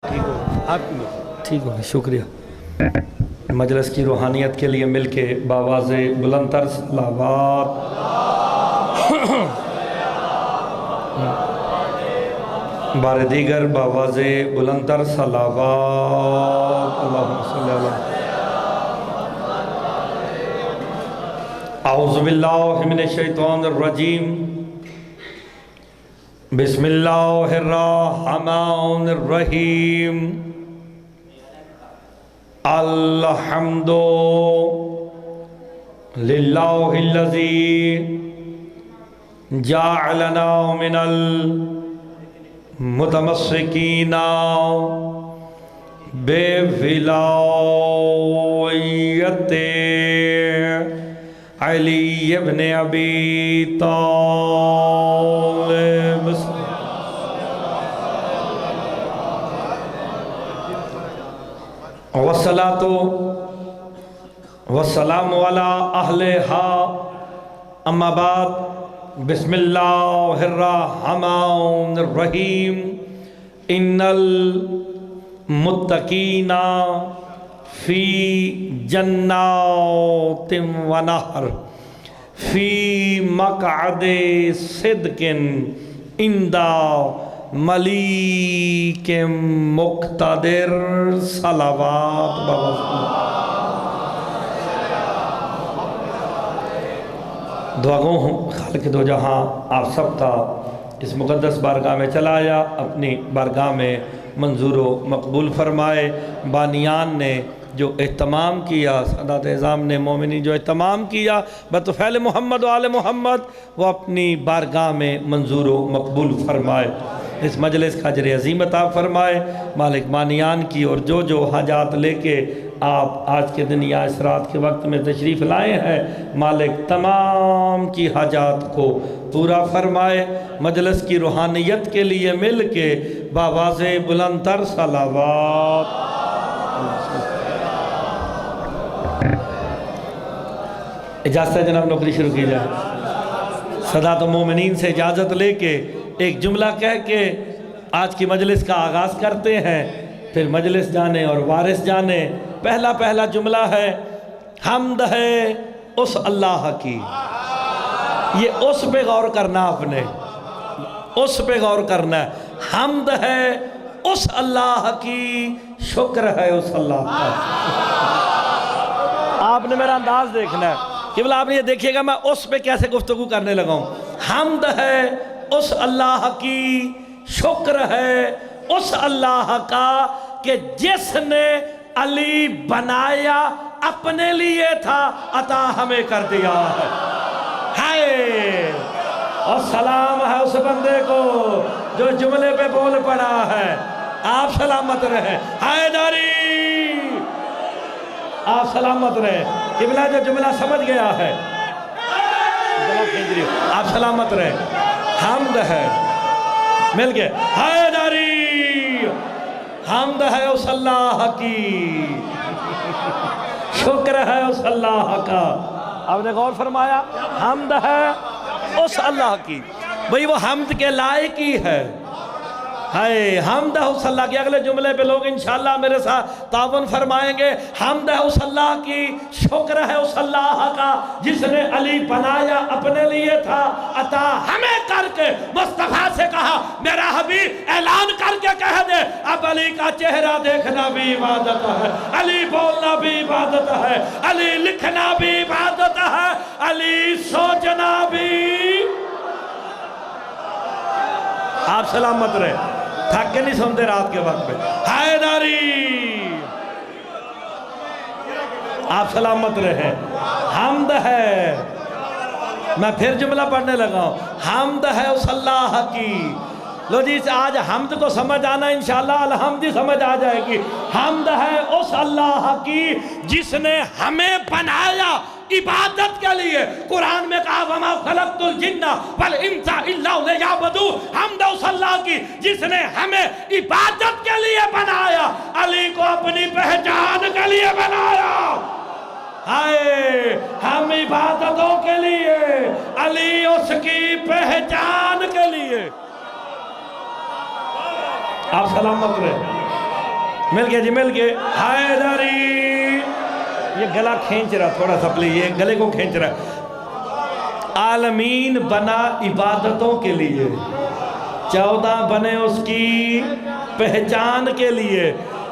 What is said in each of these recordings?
ठीक हो आप ठीक हो, शुक्रिया। मजलिस की रूहानियत के लिए मिल के बावाज़े बुलंदतर सलावात। बार दीगर बावाज़े बुलंदतर सलावात। अल्लाहुम्मा सल्ली अला औज़ु बिल्लाहि मिनश शैतानिर रजीम। बिस्मिल्लाहिर्रहमानिर रहीम। अल्हम्दु लिल्लाहिल्लज़ी जअलना मिनल मुतमस्सिकीना बेविलायते अली इब्न अबी तालिब। वस्सलातु वस्सलामु अला अहलिहा अम्मा बाद। बिस्मिल्लाहिर्रहमानिर रहीम। इन्नल मुत्तकीना फ़ी जन्नातिन व नहर फ़ी मक़अदे सिद्क़िन इंदा मलीक मुक़्तदिर। सलावात बाबा। दुआगो हूँ खालिक दो जहाँ आप सबका इस मुक़द्दस बारगाह में चला आया, अपनी बारगाह में मंजूर व मकबूल फरमाए। बानियान ने जो एहतमाम किया, सदात एज़ाम ने मोमिनी जो एहतमाम किया बतफ़ैल मोहम्मद व आले मोहम्मद, वो अपनी बारगाह में मंजूर व मकबूल फरमाए। इस मजलिस का अजर अज़ीम अता फरमाए। मालिक बानियान की और जो जो हाजात लेके आप आज के दिन या इस रात के वक्त में तशरीफ़ लाए हैं, मालिक तमाम की हाजात को पूरा फरमाए। मजलिस की रूहानियत के लिए मिल के बावाज़े बुलंदतर सलावात। इजाज़त है जनाब, नौकरी शुरू की जाए। सदा तो मोमिनीन से इजाज़त लेके एक जुमला कह के आज की मजलिस का आगाज़ करते हैं, फिर मजलिस जाने और वारिस जाने। पहला जुमला है हम्द है उस अल्लाह की। ये उस पे गौर करना, आपने उस पे गौर करना है। हम्द है उस अल्लाह की, शुक्र है उस अल्लाह का। आपने मेरा अंदाज देखना है केवल आपने ये देखिएगा मैं उस पे कैसे गुफ्तगू करने लगा हूँ। हम्द है उस अल्लाह की, शुक्र है उस अल्लाह का कि जिसने अली बनाया अपने लिए था, अता हमें कर दिया है। हाय और सलाम है उस बंदे को जो जुमले पे बोल पड़ा है। आप सलामत रहे हैदरी, आप सलामत रहे। किबला जो जुमला समझ गया है आप सलामत रहे। हम्द है मिल गए हैदरी, हम्द है उस अल्लाह की, शुक्र है उस अल्लाह का। आपने गौर फरमाया हम्द है उस अल्लाह की। भाई वो हम्द के लायक ही है। हाय हम्द है उस अल्लाह की। अगले जुमले पे लोग इंशाअल्लाह मेरे साथ तावन फरमाएंगे। हम्द है उस अल्लाह की, शुक्र है उस अल्लाह का जिसने अली बनाया अपने लिए था, अता हमें करके। मुस्तफा से कहा मेरा हबीब ऐलान करके कह दे, अब अली का चेहरा देखना भी इबादत है, अली बोलना भी इबादत है, अली लिखना भी इबादत है, अली सोचना भी। आप सलामत रहे, थक के नहीं सुनते रात के वक्त में। हैदरी आप सलामत रहे। हम्द है, मैं फिर जुमला पढ़ने लगा हूं। हम्द है उस अल्लाह की। लो जी आज हम्द को समझ आना, इंशाअल्लाह अलहम्द समझ आ जाएगी। हम्द है उस अल्लाह की जिसने हमें बनाया इबादत के लिए। कुरान में कहा वमा खलक़तुल जिन्ना वल इंसा इल्ला लियअबुदून। हम्द उस अल्लाह की जिसने हमें इबादत के लिए बनाया, अली को अपनी पहचान के लिए बनाया। हाय हम इबादतों के लिए, अली उसकी पहचान के लिए। आप सलामत रहे। मिल गया जी, मिल गए। हैदरी, ये गला खींच रहा थोड़ा सा, प्लीज, ये गले को खींच रहा। आलमीन बना इबादतों के लिए, 14 बने उसकी पहचान के लिए।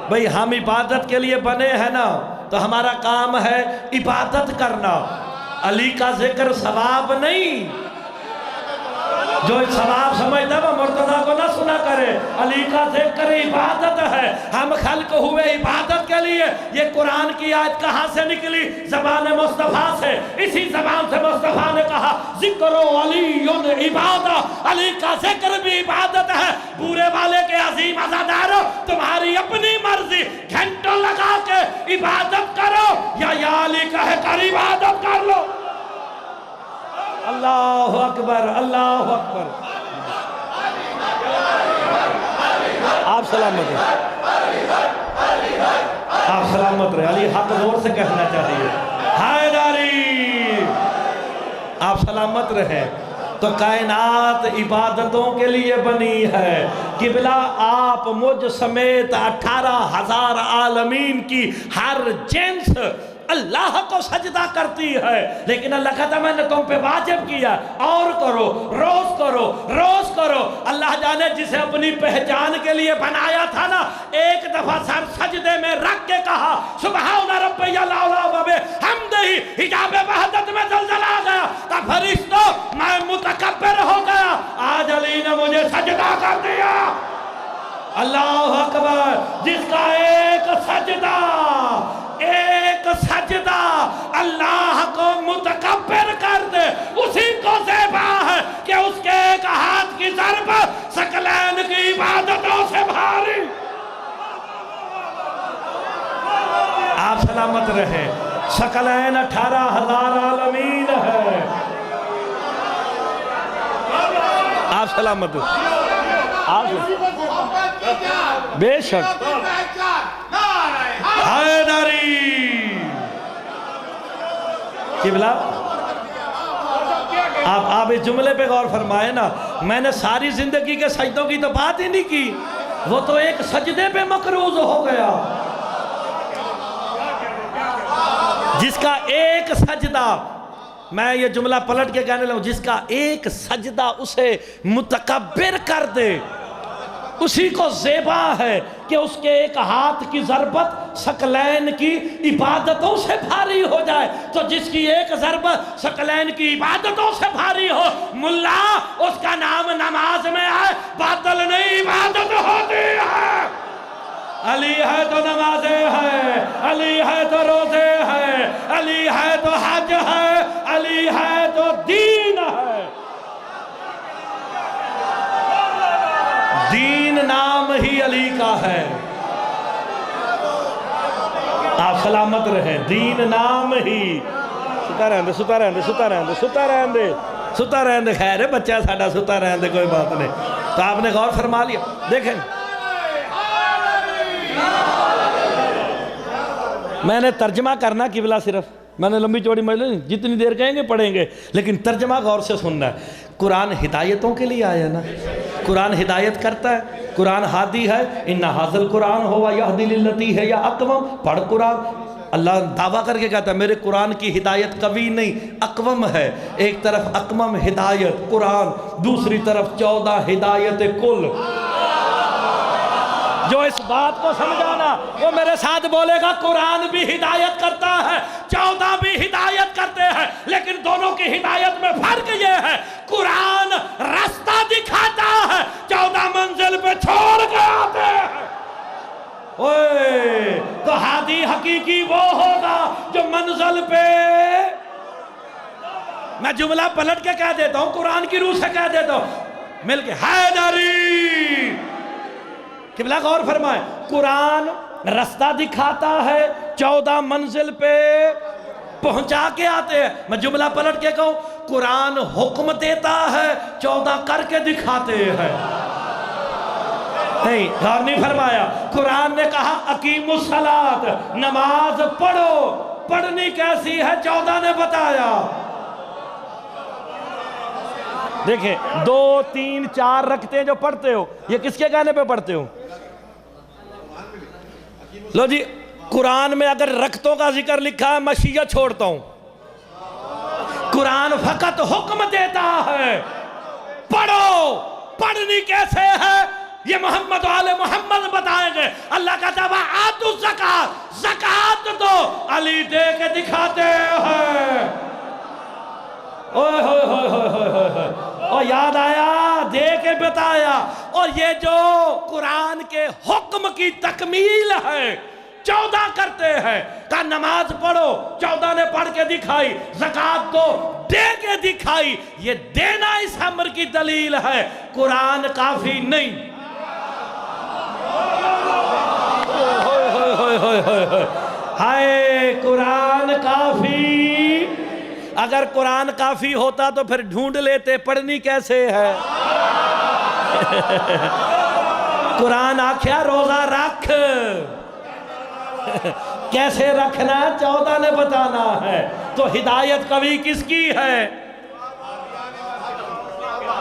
भाई हम इबादत के लिए बने हैं ना, तो हमारा काम है इबादत करना। अली का जिक्र सवाब नहीं, जो सवाब समझता है वो मुर्तज़ा को ना सुना करे। अली का जिक्र इबादत है, हम खल्क हुए इबादत के लिए। ये कुरान की आयत कहाँ से निकली? ज़बान मुस्तफ़ा से। इसी ज़बान से मुस्तफ़ा ने कहा ज़िक्रो अलीयुन इबादत, अली का जिक्र भी इबादत है। पूरे वाले के अजीम अज़ादारों, तुम्हारी अपनी मर्जी, घंटों लगा के इबादत करो या अली कहे कर इबादत कर लो। अल्लाह अकबर, अल्लाह अकबर। आप सलामत रहे, आप सलामत रहे। अली हक जोर से कहना चाहिए, हैदरी आप सलामत रहे। तो कायनात इबादतों के लिए बनी है। किबला आप मुझ समेत 18,000 आलमीन की हर जिन्स अल्लाह को सजदा करती है। लेकिन अल्लाह कहता मैंने तुम पे वाजिब किया, और करो, रोज करो, रोज करो। अल्लाह जाने जिसे अपनी पहचान के लिए बनाया था ना, एक दफा सर सजदे में रख के कहा सुबहान रब्बियल आला व बिहम्दिही, हिजाबे वहदत में ज़लज़ला आ गया। तब फरिश्तों मैं मुतकब्बिर हो गया, आज अली ने मुझे सजदा कर दिया। अल्लाह अकबर। जिसका एक सजदा अल्लाह को मुतकब्बिर कर दे, उसी को ज़ेबा है कि उसके एक हाथ की ज़रब सकलैन की इबादतों से भारी। आप सलामत रहे। सकलैन 18,000 आलमीन है। आप सलामत हो, आप बेशक। हैदरी किबला, आप इस जुमले पे गौर फरमाए ना। मैंने सारी जिंदगी के सजदों की तो बात ही नहीं की, वो तो एक सजदे पे मकरूज हो गया। जिसका एक सजदा, मैं ये जुमला पलट के कहने लगा, जिसका एक सजदा उसे मुतकब्बिर कर दे, उसी को ज़ेबा है कि उसके एक हाथ की ज़रबत सकलैन की इबादतों से भारी हो जाए। तो जिसकी एक ज़रबत सकलैन की इबादतों से भारी हो, मुल्ला उसका नाम नमाज में आए, बादल नहीं इबादत होती है। अली है तो नमाजें है, अली है तो रोजे है, अली है तो हज है, अली है तो दीन है। दीन नाम ही अली का है। आप सलामत रहे। दीन नाम ही। सुता रहने, सुता रहने, सुता रहने, सुता रहने, सुता रहने। खैर है बच्चा साडा, सुता रहने, कोई बात नहीं। तो आपने गौर फरमा लिया। देखें, मैंने तर्जमा करना किबला, सिर्फ मैंने लंबी चौड़ी मतलब जितनी देर कहेंगे पढ़ेंगे, लेकिन तर्जमा गौर से सुनना है। कुरान हिदायतों के लिए आया ना, कुरान हिदायत करता है, कुरान हादी है। इन्ना हाज़िल कुरान हो यहदी लिल्लती है या अक़वम। पढ़ कुरान। अल्लाह दावा करके कहता है मेरे कुरान की हिदायत कभी नहीं, अक़वम है। एक तरफ अक़वम हिदायत कुरान, दूसरी तरफ 14 हिदायत कुल। जो इस बात को समझाना वो मेरे साथ बोलेगा, कुरान भी हिदायत करता है, 14 भी हिदायत करते हैं, लेकिन दोनों की हिदायत में फर्क ये है, कुरान रास्ता दिखाता है, 14 मंजिल पे छोड़ के आते हैं। ओए, तो हादी हकीकी वो होगा जो मंजिल पे, मैं जुमला पलट के कह देता हूं, कुरान की रूह से कह देता हूं, मिलके हैदरी। किबला गौर फरमाए, कुरान रास्ता दिखाता है, 14 मंजिल पे पहुंचा के आते हैं। मैं जुमला पलट के कहूं, कुरान हुक्म देता है, 14 करके दिखाते हैं। नहीं, गौर नहीं फरमाया। कुरान ने कहा अकीमुस सलात, नमाज पढ़ो। पढ़नी कैसी है 14 ने बताया। देखें, 2, 3, 4 रखते हैं जो पढ़ते हो, ये किसके कहने पे पढ़ते हो? लो जी, कुरान में अगर रख्तों का जिक्र लिखा है मैं शिया छोड़ता हूं। कुरान फकत हुक्म देता है, पढ़ो। पढ़नी कैसे है ये मोहम्मद वाले मोहम्मद बताएंगे। अल्लाह का दवा आतु ज़कात, ज़कात तो अली दे के दिखाते हैं। ओए होए होए होए होए होए, और याद आया, दे के बताया। और ये जो कुरान के हुक्म की तकमील है, 14 करते हैं। का नमाज पढ़ो, 14 ने पढ़ के दिखाई। ज़कात दो, दे के दिखाई। ये देना इस अमर की दलील है, कुरान काफी नहीं। हाय कुरान काफी। अगर कुरान काफी होता तो फिर ढूंढ लेते पढ़नी कैसे है। कुरान आख्या रोजा रख, कैसे रखना 14 ने बताना है। तो हिदायत कभी किसकी है?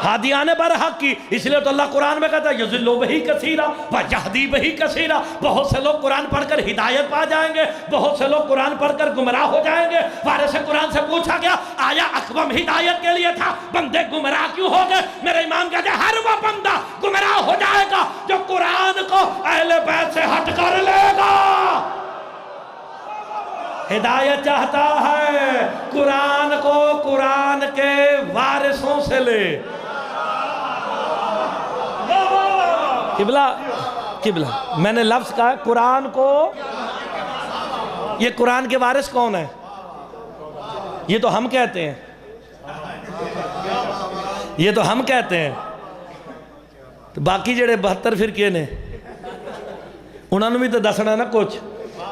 हादियाने बरहक की। इसलिए तो अल्लाह कुरान में कहता है यज़िल्लु बिही कसीरा व यहदी बिही कसीरा। बहुत से लोग कुरान पढ़कर हिदायत पा जाएंगे, बहुत से लोग कुरान पढ़कर गुमराह हो जाएंगे। वारिस कुरान से पूछा गया, आया अक़वम हिदायत के लिए था, बंदे गुमराह क्यों हो गए? मेरे इमाम कहते हैं हर वो बंदा गुमराह हो जाएगा जो कुरान को अहले बैत से हट कर लेगा। हिदायत चाहता है, कुरान को कुरान के वारिसों से ले। किबला किबला मैंने लफ्ज कहा कुरान को। ये कुरान के वारिस कौन है? ये तो हम कहते हैं, ये तो हम कहते हैं। तो बाकी जेड़े 72 फिरके ने उन्होंने भी तो दसना ना कुछ।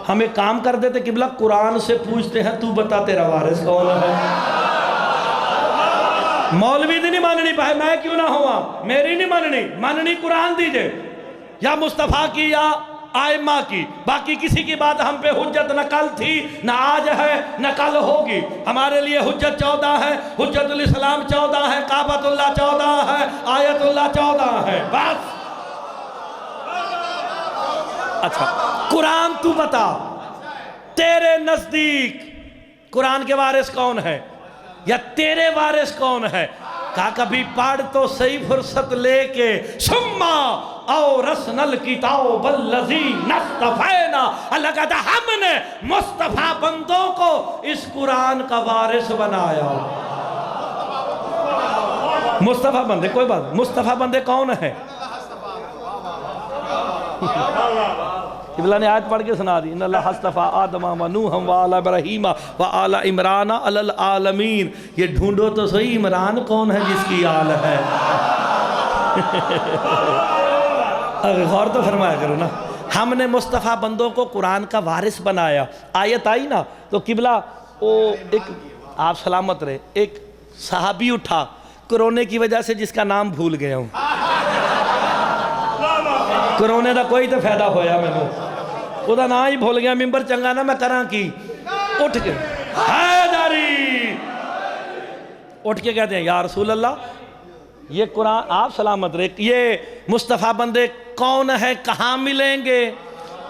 हम एक काम कर देते किबला, कुरान से पूछते हैं तू बता तेरा वारिस कौन है। मौलवी दी नहीं माननी पाए, मैं क्यों ना हुआ, मेरी नहीं माननी, माननी कुरान दीजिए या मुस्तफ़ा की या आइमा की। बाकी किसी की बात हम पे हुज्जत न कल थी न आज है न कल होगी। हमारे लिए हुज्जत 14 है, हुज्जतुल इस्लाम 14 है, काबतुल्लाह 14 है, आयतुल्लाह 14 है, बस। अच्छा कुरान तू बता, तेरे नजदीक कुरान के वारिस कौन है या तेरे वारिस कौन है? कहा कभी पढ़ तो सही फुर्सत लेके। सुम्मा औ रसनल किताब बल्लज़ी नस्तफ़ैना। अल्लाह कहता हमने मुस्तफ़ा बंदों को इस कुरान का वारिस बनाया। मुस्तफ़ा बंदे, कोई बात, मुस्तफ़ा बंदे कौन है? किबला ने आयत पढ़ के सुना दी, इन्नल्लाह हस्तफ़ा आदमा व नूहम व आला इब्राहीमा व आला इमरान अलल आलमीन। ये ढूंढो तो सही इमरान कौन है जिसकी आल है। अगर गौर तो फरमाया करो ना। हमने मुस्तफ़ा बंदों को कुरान का वारिस बनाया। आयत आई ना तो किबला वो एक, आप सलामत रहे, एक सहाबी उठा कोरोने की वजह से, जिसका नाम भूल गया हूँ। कोरोने का कोई तो फायदा होया मैनू, ਉਹਦਾ ना ही भूल गया। मिंबर चंगा ना मैं करा की, उठ के हैदरी उठ के कहते हैं या रसूल अल्लाह, ये कुरान, आप सलामत रहे, ये मुस्तफ़ा बंदे कौन है, कहाँ मिलेंगे,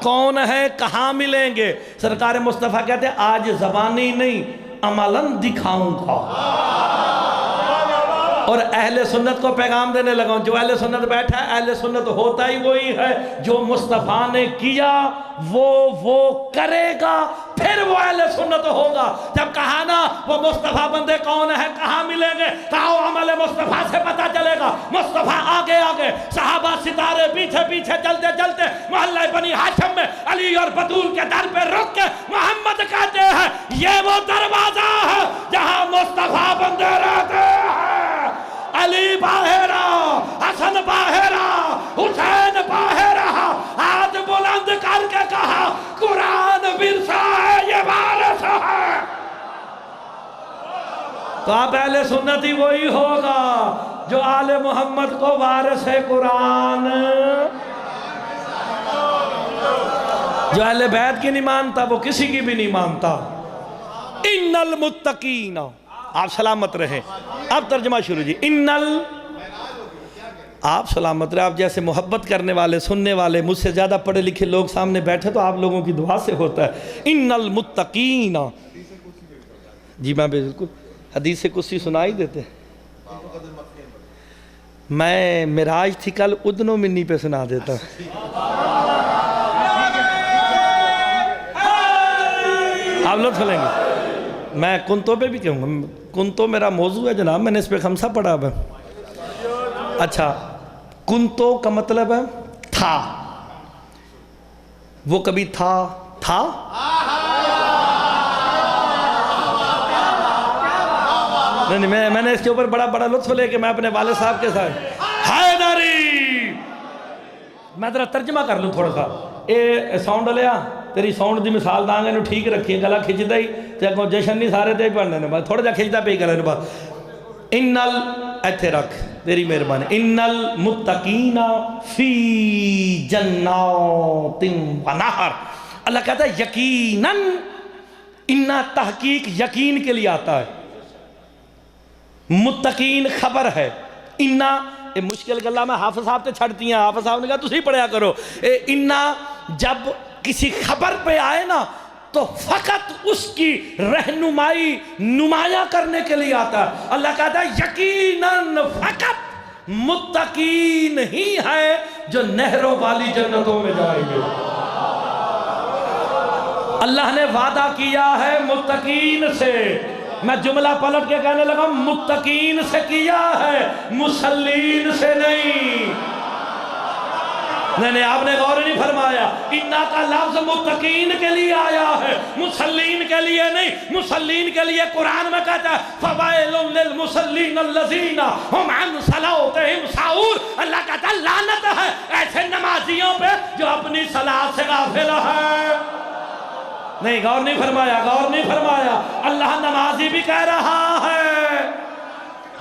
कौन है कहाँ मिलेंगे? सरकार मुस्तफ़ा कहते हैं आज ज़बानी नहीं अमलन दिखाऊंगा। और अहले सुन्नत को पैगाम देने लगा हूं। जो अहले सुन्नत बैठा है, अहले सुन्नत होता ही वही है जो मुस्तफ़ा ने किया वो करेगा, फिर वो अहले सुन्नत होगा। जब कहा ना वो मुस्तफ़ा बंदे कौन है कहाँ मिलेंगे, कहा अमल मुस्तफ़ा से पता चलेगा। मुस्तफ़ा आगे आगे, सहाबा सितारे पीछे पीछे, चलते चलते मोहल्ला बनी हाशिम में अली और बतूल के दर पे रुक के मोहम्मद कहते हैं ये वो दरवाजा है जहां मुस्तफ़ा बंदे रहते हैं। अली बाहरा, हसन बाहरा, हुसैन बाहरा, हाथ बुलंद करके कहा कुरान विरसा है, ये वारिस है। तो आप अहले सुन्नत ही वही होगा जो आले मोहम्मद को वारिस है कुरान। जो अहले बैत की नहीं मानता वो किसी की भी नहीं मानता। इन्नल मुत्तकीन, आप सलामत रहे। अब तर्जमा शुरू जी। इन्नल आप सलामत रहे। आप जैसे मोहब्बत करने वाले, सुनने वाले, मुझसे ज़्यादा पढ़े लिखे लोग सामने बैठे तो आप लोगों की दुआ से होता है। इन्नल मुत्तकीना, जी मैं बिल्कुल हदीस से कुछ सुनाई देते। मैं मिराज थी कल, उदनो मिन्नी पे सुना देता। आप लोग सुनेंगे। मैं कुंतो पे भी कहूँगा, कुंतो मेरा मौजू है जनाब, मैंने इस पे खमसा पढ़ा है। अच्छा, कुंतो का मतलब है था, वो कभी था नहीं, मैंने इसके ऊपर बड़ा लुत्फ लेके मैं अपने वाले साहब के साथ हैदरी, मैं तेरा तर्जमा कर लूँ थोड़ा सा। ये साउंड लिया, तेरी साउंड की मिसाल दांगे नु ठीक रखी, गला खिंचदा ही ते अगों जशन नहीं सारे दे पढ़ने ने, बस थोड़ा जा खिंचदा पे करे बस। इन्नल इत्थे रख, तेरी मेहरबानी। इन्नल मुत्तकीना फी जन्नातिन व नहर। अल्लाह कहता है यकीनन, इन्ना तहकीक यकीन के लिए आता है, मुत्तकीन खबर है। इन्ना ये मुश्किल गल्ला मैं हाफिज साहब से छड़ती हैं, हाफिज साहब ने कहा तुसी पढ़िया करो। इन्ना जब किसी खबर पे आए ना तो फकत उसकी रहनुमाई नुमाया करने के लिए आता है। अल्लाह कहता है यकीनन फकत मुत्तकीन ही है जो नहरों वाली जन्नतों में जाएंगे। अल्लाह ने वादा किया है मुत्तकीन से। मैं जुमला पलट के कहने लगा, मुत्तकीन से किया है, मुसल्लीन से नहीं। नहीं, आपने गौर नहीं फरमाया। इन्ना का लफ्ज मुत्तकीन के लिए आया है, मुसल्लीन के लिए नहीं। मुसल्लीन के लिए कुरान में कहता है फवाइलुन लिल मुसल्लीन अल्लज़ीना हुम अन सलातिहिम साहून। अल्लाह कहता है लानत है ऐसे नमाजियों पे जो अपनी सलात से गाफिल है। नहीं, गौर नहीं फरमाया। अल्लाह नमाजी भी कह रहा है,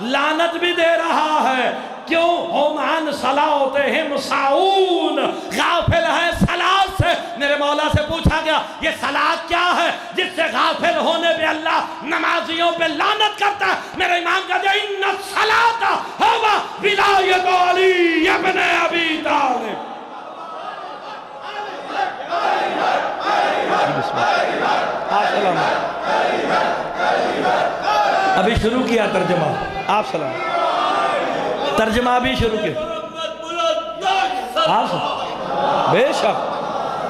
लानत भी दे रहा है। क्यों? हुम सलातिहिम साहून, गाफिल है सलात से। मेरे मौला से पूछा गया ये सलात क्या है जिससे गाफिल होने पे अल्लाह नमाजियों पे लानत करता है? मेरे इमाम कहते हैं इन्ना सलाता हुवा विलायत अली इब्न अबी तालिब। अभी शुरू किया तर्जमा, आप सलाम तर्जमा अभी शुरू किया।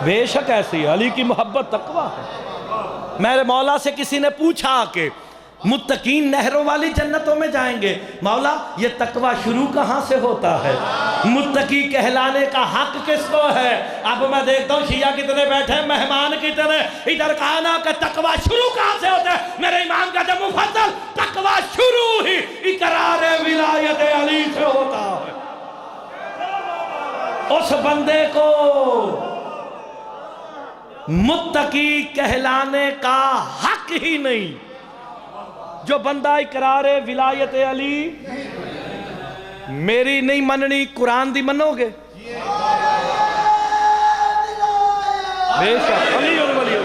बेशक ऐसी अली की मोहब्बत तकवा है। मेरे मौला से किसी ने पूछा कि मुत्तकीन नहरों वाली जन्नतों में जाएंगे, मौला ये तकवा शुरू कहाँ से होता है? मुत्तकी कहलाने का हक किसको है? अब मैं देखता हूँ शिया कितने बैठे हैं, मेहमान कितने। इधर कहा ना कि तकवा शुरू कहाँ से होता है? मेरे इमाम का जब मुफद्दल तकवा शुरू ही इकरार विलायत अली से होता है। उस बंदे को मुत्तकी कहलाने का हक ही नहीं जो बंदा इकरार विलायत अली। मेरी नहीं मननी, कुरान दी मनोगे? बेशक अली वली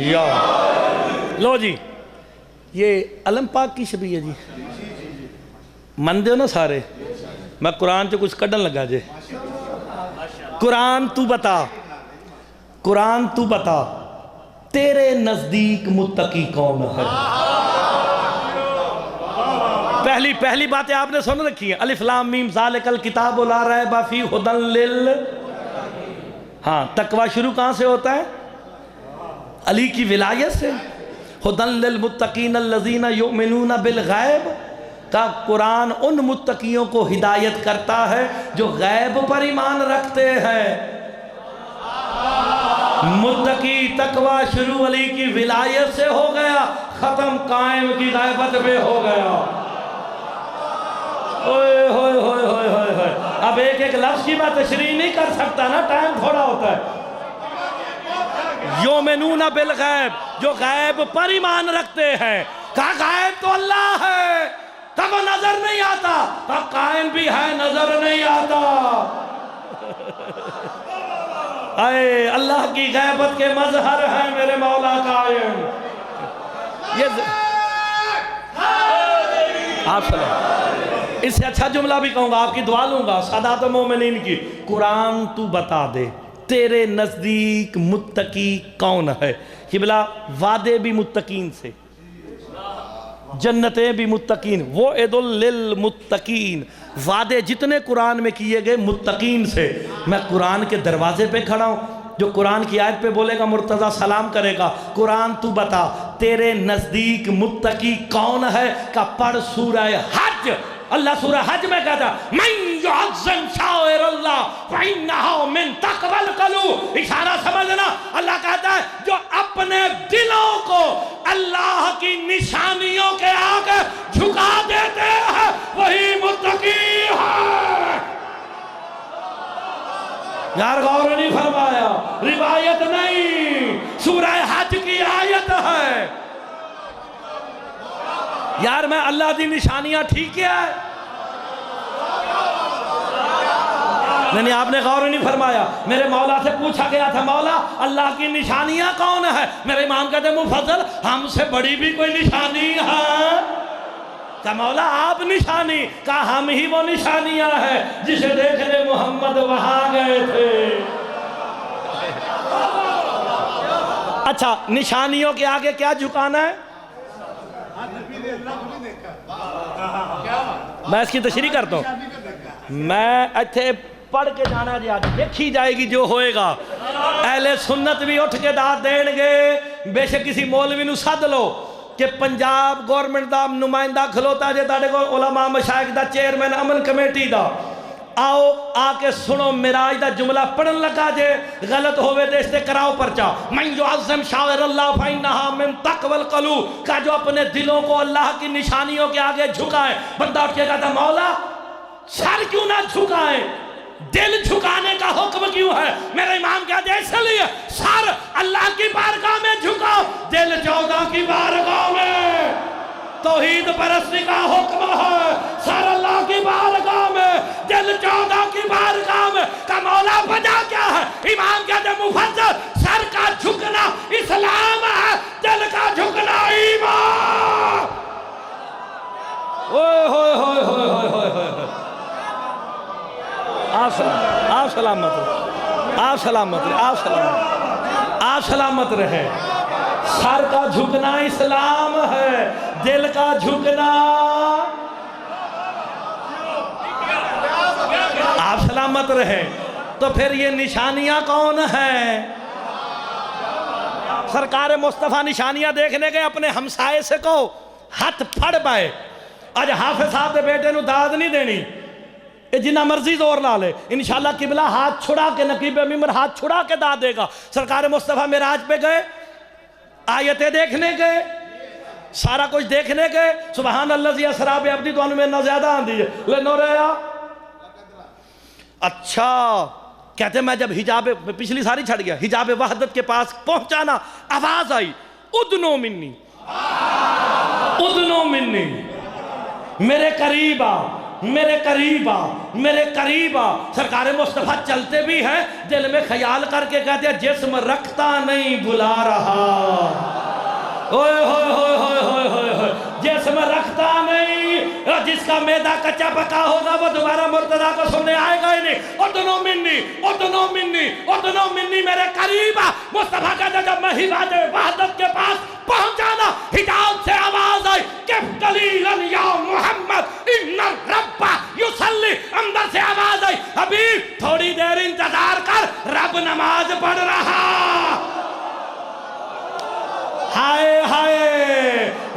या लो जी, ये अलम पाक की छवि है जी, मनते हो ना सारे? मैं कुरान च कुछ कढ़न लगा जे। कुरान तू बता तेरे नजदीक मुत्तकी कौन है? पहली बातें आपने सुन रखी है। अलिफ लाम मीम ज़ालिकल किताबु ला रैबा फीह हुदल लिल। हाँ, तकवा शुरू कहाँ से होता है? अली की विलायत से। हुदल लिल मुत्तकीन अल्लज़ीना युमिनूना बिल गैब का कुरान उन मुत्तकियों को हिदायत करता है जो गैब पर ईमान रखते हैं। मुत्तकी तकवा शुरू अली की विलायत से हो गया, खत्म कायम की गैबत पे हो गया। ओए होए होए होए होए होए। अब एक लफ्ज की मैं तशरीह नहीं कर सकता ना, टाइम थोड़ा होता है। युमिनूना बिल गैब, जो गैब पर ईमान रखते हैं। कहा गैब तो अल्लाह है, कब नजर नहीं आता, कब कायम भी है नजर नहीं आता। आए अल्लाह की गैबत के मजहर है मेरे मौला कायम। ये आप सलाम इससे अच्छा जुमला भी कहूँगा, आपकी दुआ लूँगा, सादात मोमिनीन की। कुरान तू बता दे तेरे नज़दीक मुत्तकी कौन है। किबला वादे भी मुत्तकीन से, जन्नतें भी मुत्तकीन, वो एदुल लिल मुत्तकीन, वादे जितने कुरान में किए गए मुत्तकीन से। मैं कुरान के दरवाजे पे खड़ा हूँ, जो कुरान की आयत पे बोलेगा मुर्तज़ा सलाम करेगा। कुरान तू बता तेरे नज़दीक मुत्तकी कौन है का पढ़ सूरह हज। अल्लाह सूरह हज में कहता मन युअज़्ज़िम शाइरल्लाह फइन्नहा मिन तक़वल क़ुलूब। इशारा समझना, अल्लाह कहता है जो अपने दिलों को अल्लाह की निशानियों के आगे झुका देते हैं वही मुत्तकी है। यार गौर नहीं फरमाया, रिवायत नहीं, सूरह हज की आयत है। यार मैं अल्लाह की निशानियां ठीक है नहीं, आपने गौर नहीं फरमाया। मेरे मौला से पूछा गया था मौला अल्लाह की निशानियां कौन है। मेरे इमाम कहते मुफज्जल हमसे बड़ी भी कोई निशानी है क्या मौला? आप निशानी का हम ही वो निशानियां हैं जिसे देखने मोहम्मद वहां गए थे। अच्छा, निशानियों के आगे क्या झुकाना है? मैं इसकी तशरीह करता हूं। मैं इत्थे पढ़ के जाना जी, आज देखी जाएगी जो होएगा। अहले सुन्नत भी उठ के दाद देंगे, बेशक किसी मौलवी नूं सद लो कि पंजाब गौरमेंट का नुमाइंदा खलोता जे तुहाडे कोल उलमा मशाइख दा चेयरमैन अमन कमेटी दा, आओ आके सुनो मिराज दा जुमला पढ़न लगा जे गलत होवे तो इससे कराओ पर्चा। मन युअज़्ज़िम शाइरल्लाह फइन्नहा मिन तक़वल क़ुलूब का जो अपने दिलों को अल्लाह की निशानियों के आगे झुकाए। बंदा उठ के कहता मौला सर क्यों ना झुकाए, दिल झुकाने का हुक्म क्यों है? मेरे इमाम कहते इसलिए सर अल्लाह की बारगाह में झुकाओ, दिल 14 की बारगाह में। तौहीद परस्ती का हुक्म है, सर अल्लाह की बारगाह में, दिल 14 की बारगाह में। का मौला वजह क्या है? इमाम कहते मुफज्जल सर का झुकना इस्लाम है, दिल का झुकना ईमान। ओए होए होए होए होए होए, आप सलामत रहे, आप सलामत रहे, आप सलामत, आप सलामत रहे। सर का झुकना इस्लाम है, दिल का झुकना। आप सलामत रहे। तो फिर ये निशानियां कौन हैं? सरकार मुस्तफ़ा निशानियां देखने गए, अपने हमसाए से को हाथ फड़ पाए। अज हाफिज साहब के बेटे नूं दाद नहीं देनी, ये जिन्ना मर्जी जोर ला ले, इंशाल्लाह किबला हाथ छुड़ा के, नकीब मिंबर हाथ छुड़ा के दाद देगा। सरकार मुस्तफ़ा मेराज पे गए, आयतें देखने गए, सारा कुछ देखने गए। सुबहान अल्लाज़ी असरा बि अब्दी, तो में ना ज्यादा आंदी है ले नो रहा। अच्छा कहते मैं जब हिजाब पिछली सारी छड़ गया, हिजाब वहदत के पास पहुंचाना, आवाज आई उदनो मिन्नी, उदनो मिन्नी, मेरे करीब आ, मेरे करीब आ, मेरे करीब आ। सरकार मुस्तफ़ा चलते भी हैं, दिल में ख्याल करके कहते हैं जिस्म रखता नहीं बुला रहा। ओए होए होए होए होए होए होए, जिस्म रखता नहीं, जिसका मैदा कच्चा पका होगा वो दोबारा मुर्तज़ा को सुनने आएगा ही नहीं। उदनो मिन्नी, उदनो मिन्नी, उदनो मिन्नी, मेरे करीब आ। मुस्तफ़ा कहते जब मैं हिजाब वहदत के पास पहुंचाना, हिजाब से आवाज आई कि कलीलन या मोहम्मद इन्ना रब्बा युसल्ली। अंदर से आवाज आई अभी थोड़ी देर इंतजार कर, रब नमाज पढ़ रहा। हाय हाय,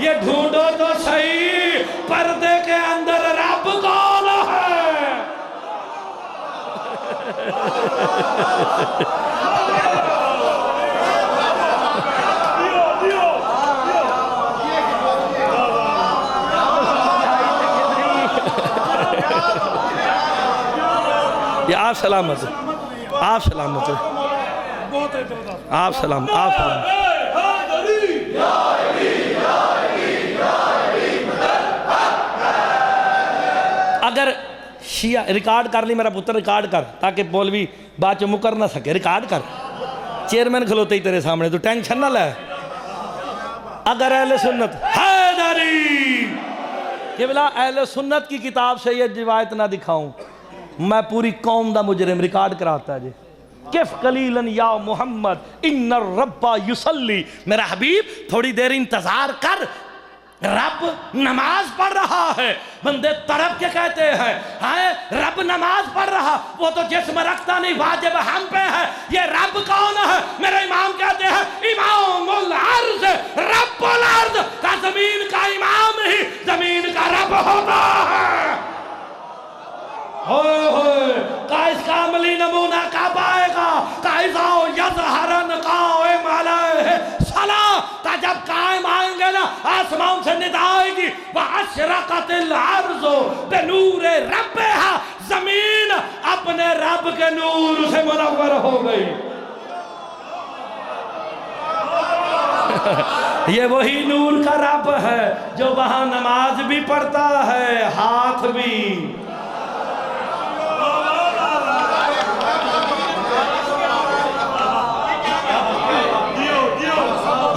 ये ढूंढो तो सही पर्दे के अंदर रब कौन है? ये आप सलामत, आप सलामत, आप सलाम, आप सलाम। अगर शिया रिकॉर्ड कर ली, मेरा पुत्र रिकॉर्ड कर, ताकि मौलवी बाद च मुकर ना सके। रिकॉर्ड कर, चेयरमैन खलोते ही तेरे सामने, तो टेंशन ना ले। अगर अहले सुन्नत हैदरी कि बिला अहले सुन्नत की किताब से ये रिवायत ना दिखाऊं, मैं पूरी कौम दा मुजरिम रिकॉर्ड कराता जी। किफ कलीलन या मोहम्मद इन्ना रब्बा युसल्ली, मेरा हबीब थोड़ी देर इंतजार कर, रब नमाज पढ़ रहा है। बंदे तड़प के कहते हैं हाय रब नमाज पढ़ रहा, वो तो जिस्म रखता नहीं, वाजिब हम पे है। ये रब कौन है? मेरे इमाम कहते हैं इमामुल अर्ज़, रब्बुल अर्ज़ का जमीन का इमाम ही जमीन का रब होता है। होए का इसका अमली नमूना कब आएगा? काइज़ाओ यज़हरन काए मालाए सला का जब कायम आएंगे ना, आसमान से निदा आएगी, वह अशरक़तिल अर्ज़ु बिनूरे रब्बिहा, जमीन अपने रब के नूर से मुनव्वर हो गई। ये वही नूर का रब है जो वहां नमाज भी पढ़ता है, हाथ भी।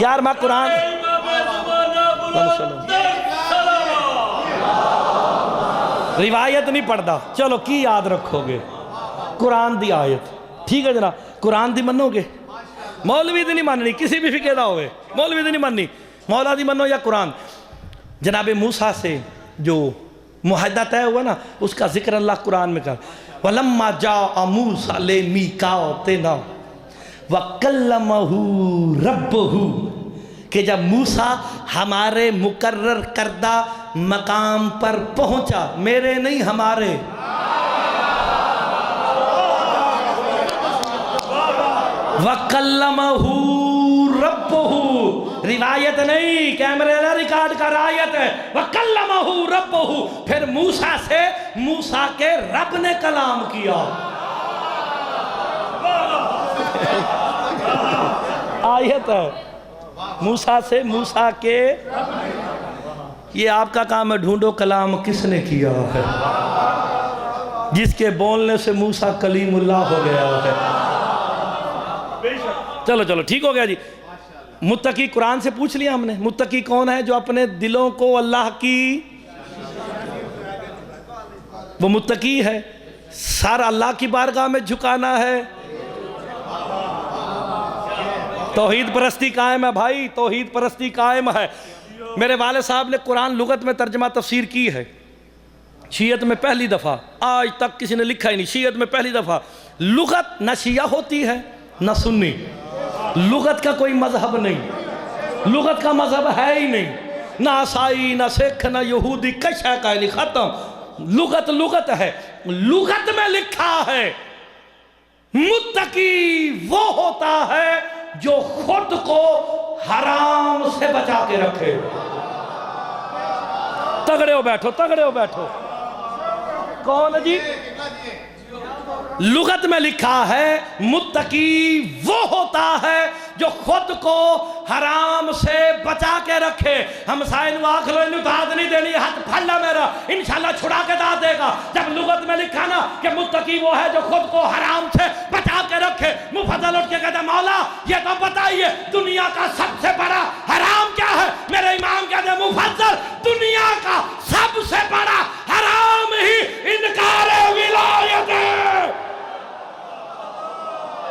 यार मैं कुरान रिवायत नहीं पढ़ता, चलो की याद रखोगे? कुरान दी आयत, ठीक है जनाब, कुरान दी मनोगे? मौलवी दी नहीं माननी, किसी भी फिके दा होवे, मौलवी दी नहीं माननी, मौला दी मनो या कुरान। जनाब मूसा से जो मुआहदा तय हुआ ना, उसका जिक्र अल्लाह कुरान में कर, वलम्मा जा मूसा ले मीकातिना वकल्लमहू रब्बहू, कि जब मूसा हमारे मुकर्रर करदा मकाम पर पहुंचा, मेरे नहीं हमारे, वकल्लमहू रब्बहू, रिवायत नहीं, कैमरे वाला रिकॉर्ड का रायत है, वकल्लमहू रब्बहू, फिर मूसा से मूसा के रब ने कलाम किया। आयत है मूसा से मूसा के, ये आपका काम है, ढूंढो कलाम किसने किया है, जिसके बोलने से मूसा कलीमुल्लाह हो गया है। चलो चलो ठीक हो गया जी। मुत्तकी कुरान से पूछ लिया हमने, मुत्तकी कौन है? जो अपने दिलों को अल्लाह की, वो मुत्तकी है। सर अल्लाह की बारगाह में झुकाना है, तौहीद परस्ती कायम है भाई, तौहीद परस्ती कायम है। मेरे वाले साहब ने कुरान लुगत में तर्जमा तफसीर की है, शीयत में पहली दफ़ा, आज तक किसी ने लिखा ही नहीं, शीयत में पहली दफ़ा। लुगत न शिया होती है न सुन्नी, लुगत का कोई मजहब नहीं, लुगत का मजहब है ही नहीं, ना ईसाई ना सिख ना यहूदी, कशा का नहीं, खत्म। लुगत लुगत है, लुगत में लिखा है मुत्तकी वो होता है जो खुद को हराम से बचा के रखे। तगड़े हो बैठो, तगड़े हो बैठो। कौन जी? लुगत में लिखा है मुत्तकी वो होता है जो खुद को हराम से बचा के रखे। हम साइन आख लो, इन दाद नहीं देनी, हाथ फल्ला मेरा, इंशाल्लाह छुड़ा के दाद देगा। जब लुगत में लिखा ना कि मुत्तकी वो है जो खुद को हराम से बचा के रखे, मुफद्दल उठ के कहता मौला ये तो बताइए दुनिया का सबसे बड़ा हराम क्या है? मेरे इमाम कहते मुफद्दल दुनिया का सबसे बड़ा हराम ही इनकार विलायत है।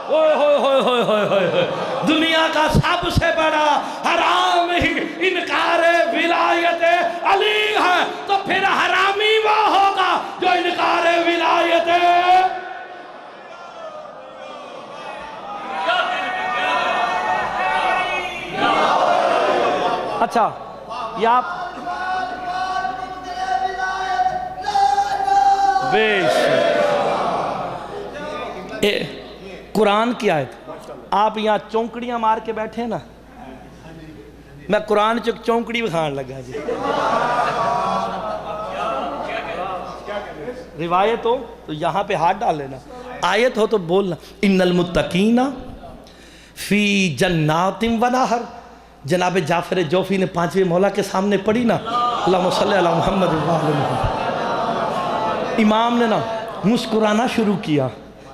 ओए होए होए होए होए होए, दुनिया का सबसे बड़ा हराम ही इनकार विलायत अली है, तो फिर हरामी वो होगा जो इनकार विलायत है। अच्छा ये आप कुरान की आयत, आप यहाँ चौंकड़ियाँ मार के बैठे ना, मैं कुरान च चौंकड़ी दिखाने लगा जी। रिवायत हो तो यहाँ पे हाथ डाल लेना, आयत हो तो बोलना। इन्नल मुत्तकीना फी जन्नातिम व नहर, जनाब जाफर जोफी ने 5वें मौला के सामने पढ़ी ना, अल्लाहुम्मा सल्ली अला मुहम्मद व आले मुहम्मद। इमाम ने ना मुस्कुराना शुरू किया,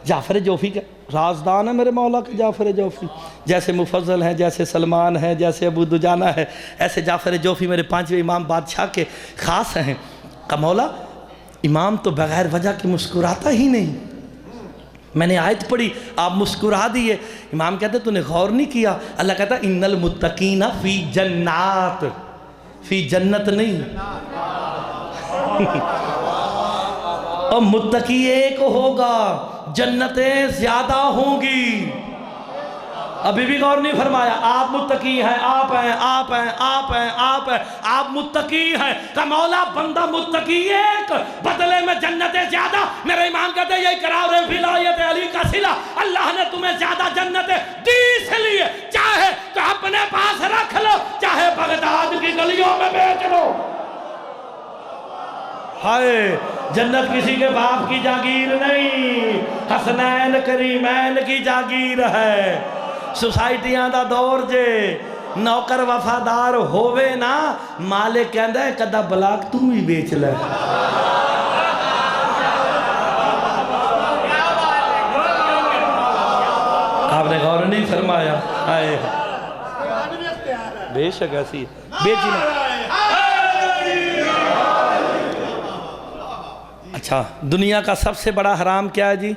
जाफर जोफी के राजदान है मेरे मौला के जाफ़र जोफ़ी। जैसे मुफज़ल हैं, जैसे सलमान है, जैसे अबू दुजाना है, ऐसे जाफ़र जोफ़ी मेरे पांचवें इमाम बादशाह के ख़ास हैं। का मौला इमाम तो बग़ैर वजह के मुस्कुराता ही नहीं। मैंने आयत पढ़ी, आप मुस्कुरा दिए। इमाम कहते तूने गौर नहीं किया। अल्लाह कहता इन्नल मुत्तकीना फ़ी जन्नात, फ़ी जन्नत नहीं और मुत्तकी एक होगा, जन्नतें ज़्यादा होंगी। अभी भी गौर नहीं फरमाया। आप मुत्तकी हैं, आप हैं, आप हैं, आप हैं, आप हैं, आप मुत्तकी हैं। का मौला बंदा मुत्तकी एक, बदले में जन्नतें ज्यादा। मेरे इमाम कहते हैं यही करार विलायत अली का सिला। अल्लाह ने तुम्हें ज्यादा जन्नतें दी इसलिए, चाहे तो अपने पास रख लो, चाहे बगदाद की गलियों में बेच लो। हाय, जन्नत किसी के बाप की जागीर नहीं, हसनैन करीमैन की जागीर है। सोसाइटियां दा दौर जे, नौकर वफादार होवे ना, मालिक कहंदा है कदा ब्लाक तू भी बेच ले। आपने गौर नहीं फरमाया। हाय, बेशक ऐसी बेच ले। अच्छा, दुनिया का सबसे बड़ा हराम क्या है जी?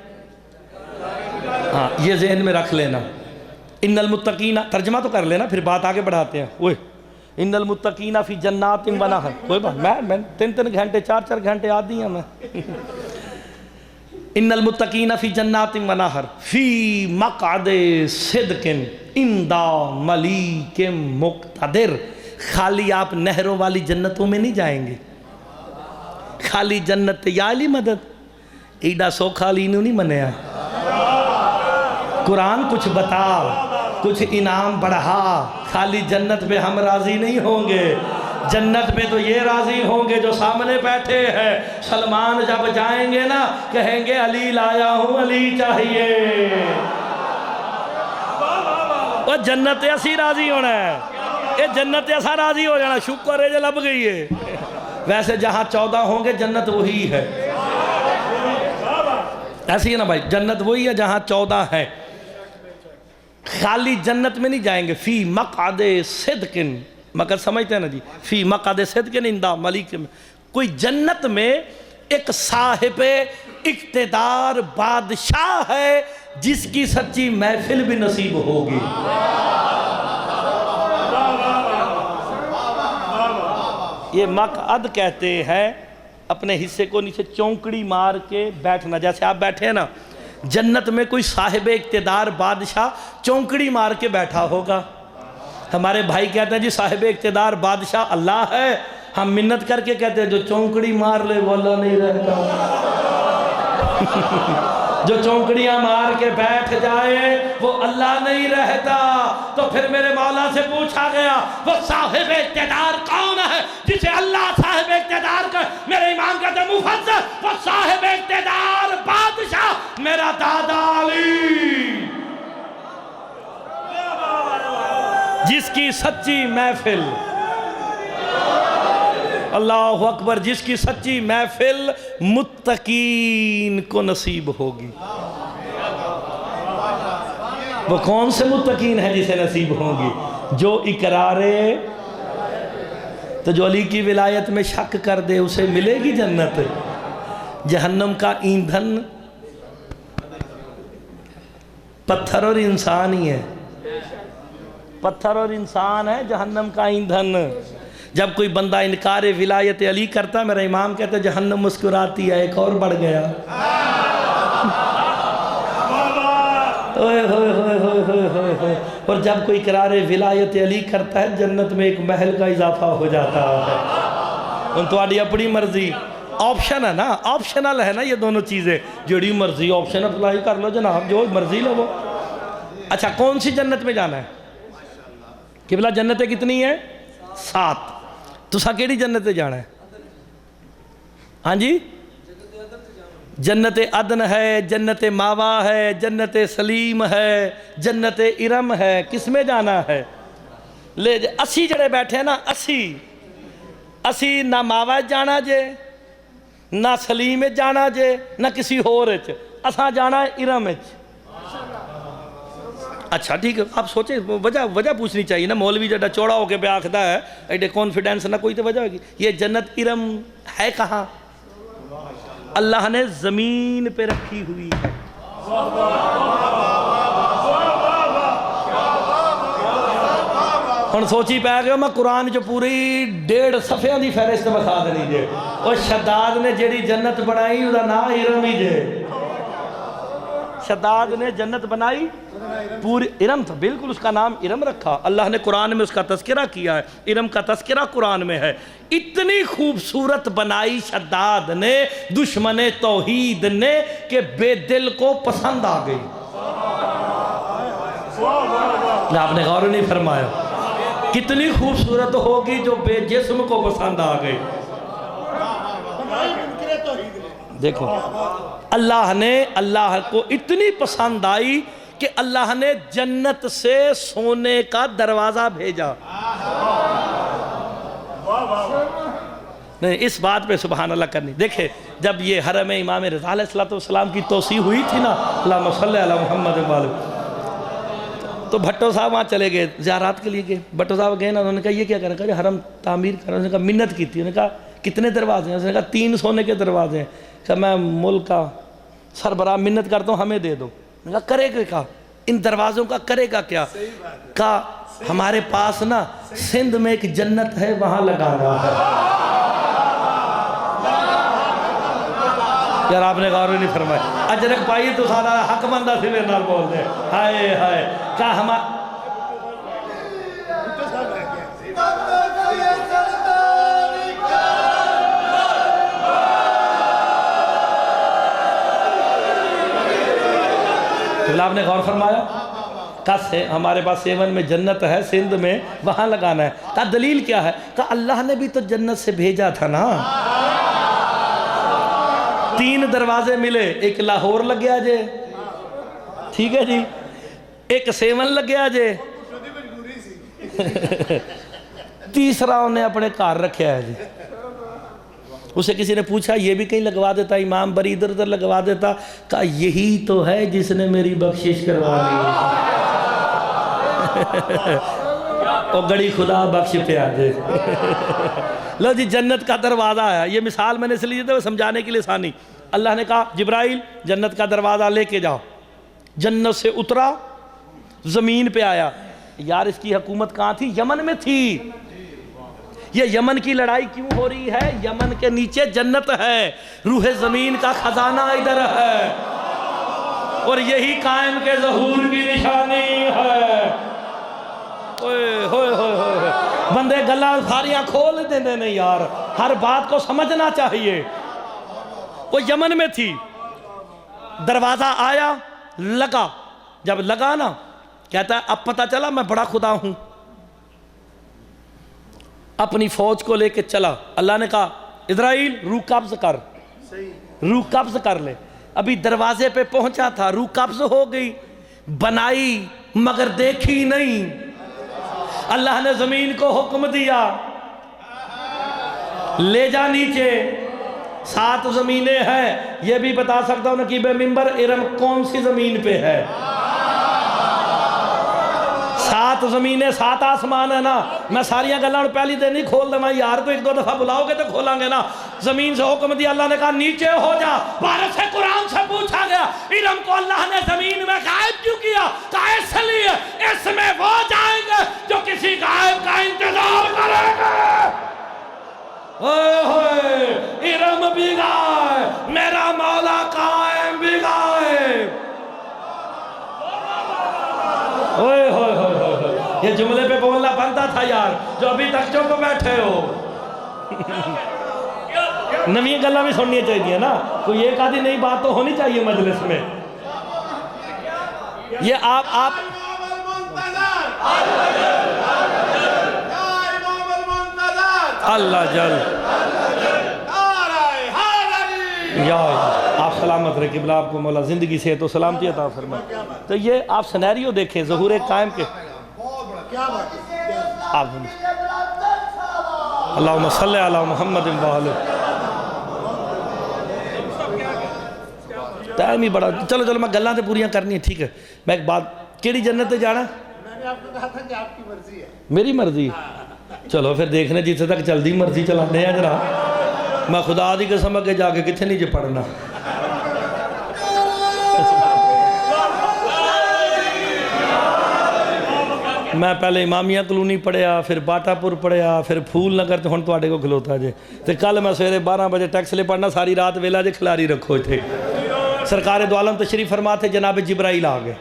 हाँ, ये ज़हन में रख लेना। इन्नल मुत्तकीना, तर्जमा तो कर लेना, फिर बात आगे बढ़ाते हैं। ओए, इन्नल मुत्तकीना फी जन्नातिन व नहर। कोई बात, मैं 3-3 घंटे 4-4 घंटे आदि हैं मैं। इन्नल मुत्तकीना फी जन्नातिन व नहर फी मक़अदे सिद्क़िन इंदा मलीकिन मुक़तदिर। खाली आप नहरों वाली जन्नतों में नहीं जाएंगे, खाली जन्नत याली मदद ईडा सौखा लीनू नहीं मनिया। कुरान कुछ बता, कुछ इनाम बढ़ा। खाली जन्नत पे हम राजी नहीं होंगे, जन्नत पे तो ये राजी होंगे जो सामने बैठे हैं। सलमान जब जाएंगे ना, कहेंगे अली लाया हूं, अली चाहिए। और जन्नत असी राजी होना है, ये जन्नत असा राजी हो जाना। शुक्र है जो लब गई है। वैसे जहाँ 14 होंगे जन्नत वही है, ऐसी है ना भाई, जन्नत वही है जहाँ 14 है। खाली जन्नत में नहीं जाएंगे। फी मक़अदे सिद्क़िन, मगर समझते हैं ना जी, फी मक़अदे सिद्क़िन इंदा मलिक में। कोई जन्नत में एक साहिबे इक़्तिदार बादशाह है जिसकी सच्ची महफिल भी नसीब होगी। ये मक़अद कहते हैं अपने हिस्से को नीचे चौंकड़ी मार के बैठना। जैसे आप बैठे हैं ना, जन्नत में कोई साहिब इक़्तिदार बादशाह चौंकड़ी मार के बैठा होगा। हमारे भाई कहते हैं जी साहिब इक़्तिदार बादशाह अल्लाह है। हम मिन्नत करके कहते हैं जो चौंकड़ी मार ले वो अल्लाह नहीं रहता। जो चौंकड़ियां मार के बैठ जाए वो अल्लाह नहीं रहता। तो फिर मेरे मौला से पूछा गया वो साहिब इक़्तिदार कौन है जिसे अल्लाह साहिब इक़्तिदार कर? मेरे इमाम कहते मुफस्सिर वो साहिब इक़्तिदार बादशाह मेरा दादा अली, जिसकी सच्ची महफिल, अल्लाह अकबर, जिसकी सच्ची महफिल मुत्तकीन को नसीब होगी। वो कौन से मुत्तकीन है जिसे नसीब होगी? जो इकरारे, तो जो अली की विलायत में शक कर दे उसे मिलेगी जन्नत। जहन्नम का ईंधन पत्थर और इंसान ही है, पत्थर और इंसान है जहन्नम का ईंधन। जब कोई बंदा इनकार विलायत अली करता, मेरा इमाम कहता है जहन्नम मुस्कुराती है, एक और बढ़ गया। ओए होए होए होए होए होए होए। और जब कोई इकरार विलायत अली करता है, जन्नत में एक महल का इजाफा हो जाता है। उन तुम्हारी अपनी मर्जी, ऑप्शन है ना, ऑप्शनल है ना ये दोनों चीज़ें। जोड़ी मर्जी ऑप्शन अप्लाई कर लो जनाब, जो मर्जी लो वो। अच्छा, कौन सी जन्नत में जाना है? कि बोला जन्नतें कितनी है? 7। तुसा केड़ी जन्नत जाना है? हाँ जी, जन्नत अदन है, जन्नत मावा है, जन्नत सलीम है, जन्नत इरम है। किस में जाना है? ले असी जड़े बैठे ना, असी ना मावा जाना जे, ना सलीम जाना जे, ना किसी होर असा जाना है इरम। अच्छा ठीक है, आप सोचे वजह वजह पूछनी चाहिए ना। मौलवी जड़ा चौड़ा होके पे आखदा है एडे कॉन्फिडेंस ना, कोई तो वजह होगी। ये जन्नत इरम है कहाँ? अल्लाह ने ज़मीन पे रखी हुई है। हम सोची पै गए मैं कुरान च पूरी 1.5 सफ़ियां की फहरिस्त बता देनी जे। और शद्दाद ने जेड़ी जन्नत बनाई उसका नाम इरम ही जे। शद्दाद ने जन्नत बनाई पूरी इरम था, बिल्कुल उसका नाम इरम रखा। अल्लाह ने कुरान में उसका तस्करा किया है, इरम का तस्करा कुरान में है। इतनी खूबसूरत बनाई शद्दाद ने, दुश्मने तौहीद ने, कि बेदिल को पसंद आ गई। आपने गौर नहीं फरमाया कितनी खूबसूरत होगी जो बेजिस्म को पसंद आ गई। देखो अल्लाह को इतनी पसंद आई कि अल्लाह ने जन्नत से सोने का दरवाजा भेजा। नहीं, इस बात पे सुभान अल्लाह करनी। देखे जब ये हरम इमाम रज़ा अलैहिस्सलाम की तोसी हुई थी ना, अल्लाहुम्मा सल्ली अला मुहम्मद वाले, तो भट्टो साहब वहाँ चले गए ज़ियारत के लिए गए। भट्टो साहब गए ना, उन्होंने कहा ये क्या कर रहा है? हरम तामीर कर। उन्होंने कहा मिन्नत की थी। उन्होंने कहा कितने दरवाजे हैं? उसने कहा 3 सोने के दरवाजे हैं। कहा मैं मुल्क का सरबराह मिन्नत करता हूँ, हमें दे दो। कहा करेगा क्या? इन दरवाज़ों का करेगा क्या? कहा हमारे पास ना सिंध में एक जन्नत है, वहाँ लगाना है। यार आपने गौर नहीं फरमाया। अजरक पाई तो सारा हक बंदा से मेरे नाल बोल दे। हाय हाय क्या हमारा आपने गौर फरमाया? कस है हमारे पास 7 में जन्नत है, सिंध में, वहाँ लगाना है। का दलील क्या है? का अल्लाह ने भी तो जन्नत से भेजा था ना। 3 दरवाजे मिले, एक लाहौर लग गया जे, ठीक है जी, एक 7 लग गया जे, तीसरा उन्हें अपने घर रखा है जी। उसे किसी ने पूछा ये भी कहीं लगवा देता, इमाम बरी इधर उधर लगवा देता। कहा यही तो है जिसने मेरी बख्शिश करवा दी। और गड़ी खुदा बख्श पे आ जाए। लो जी जन्नत का दरवाज़ा है। ये मिसाल मैंने इसलिए दी समझाने के लिए आसानी। अल्लाह ने कहा जिब्राइल जन्नत का दरवाज़ा लेके जाओ। जन्नत से उतरा, ज़मीन पे आया। यार इसकी हुकूमत कहाँ थी? यमन में थी। ये यमन की लड़ाई क्यों हो रही है? यमन के नीचे जन्नत है, रूह ज़मीन का खजाना इधर है, और यही कायम के ज़हूर की निशानी है। ओए होए होए होए, बंदे गल्ला सारियां खोल देने नहीं यार, हर बात को समझना चाहिए। वो यमन में थी, दरवाजा आया, लगा। जब लगा ना, कहता है अब पता चला मैं बड़ा खुदा हूं। अपनी फौज को लेके चला। अल्लाह ने कहा इज़राइल रूह कब्ज कर, रूह कब्ज कर ले। अभी दरवाजे पे पहुंचा था, रूह कब्ज हो गई। बनाई मगर देखी नहीं। अल्लाह ने जमीन को हुक्म दिया ले जा नीचे। 7 ज़मीनें हैं। ये भी बता सकता हूं नकीब मिंबर इरम कौन सी ज़मीन पे है। 7 ज़मीनें 7 आसमान है ना। मैं सारिया गल्लां पहली दिन नहीं खोल देवा यार, को 1-2 दफ़ा बुलाओगे तो खोलांगे ना। ज़मीन से हुक्म दिया, अल्लाह ने कहा नीचे हो जा। भारत से कुरान से पूछा गया इरम को अल्लाह ने ज़मीन में गायब क्यों किया? कहा इसलिए इसमें वो जाएंगे जो किसी गायब का इंतजार करेंगे। ओए इरम भी गायब, मेरा मौला कायम भी गायब। ओए होए होए, ये जुमले पे बोलना बनता था यार, जो अभी तक चुप बैठे हो। नवी गल्ला भी सुननी चाहिए ना, कोई एक आधी नई बात तो होनी चाहिए मजलिस में। ये आप अल्लाह जल या आप सलामत रहे किबला, आपको मौला ज़िंदगी से तो सलामती अता फरमाए। तो ये आप सिनेरियो देखें ज़हूर कायम के। आप अल्लाहुम्मा सल्ली अला मुहम्मद व आले। टाइम ही बड़ा, चलो चलो मैं गल्लां तो पूरियां करनी है, ठीक है। मैं एक बात केड़ी जन्नत ते जाना? मैंने आपको कहा था कि आपकी मर्जी है। मेरी मर्जी? चलो फिर देखने जिथे तक चलती मर्जी चलाने हैं जरा। मैं खुदा दी कसम अगे जाके कितने नहीं जे पढ़ना। मैं पहले इमामिया कलोनी पढ़िया, फिर बाटापुर पढ़िया, फिर फूल नगर तो हुण तुहाडे को खलोता जे। तो कल मैं सवेरे 12 बजे टैक्सले पढ़ना, सारी रात वेला जे खिलारी रखो इतने। सरकार दो आलम तशरीफ फरमा थे, जनाब जिब्राइल आ गए।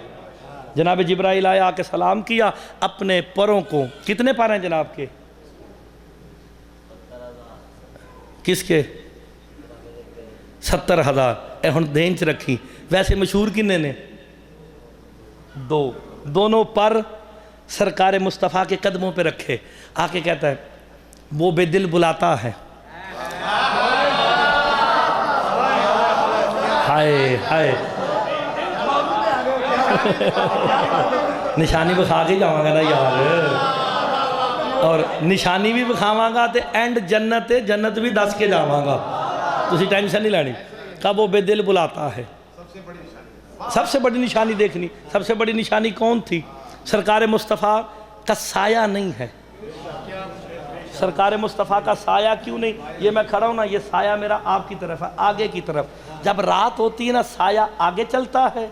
जनाब जिब्राइल आया, आके सलाम किया, अपने परों को, कितने पर हैं जनाब के? किसके? 70,000 हुण देन च रखी। वैसे मशहूर किन्ने ने? दो। दोनों पर सरकार मुस्तफ़ा के कदमों पे रखे। आके कहता है वो बेदिल बुलाता है। हाय हाय निशानी विखा के जावांगा ना यार, और निशानी भी विखावांगा तो एंड जन्नत है, जन्नत भी दस के जावांगा, तुसी टेंशन नहीं लेनी। कब वो बेदिल बुलाता है? सबसे बड़ी निशानी देखनी। सबसे बड़ी निशानी कौन थी? सरकार मुस्तफ़ा का साया नहीं है। सरकार मुस्तफ़ा का साया क्यों नहीं? ये मैं खड़ा हूँ ना, ये साया मेरा आपकी तरफ है, आगे की तरफ। जब रात होती है ना, साया आगे चलता है।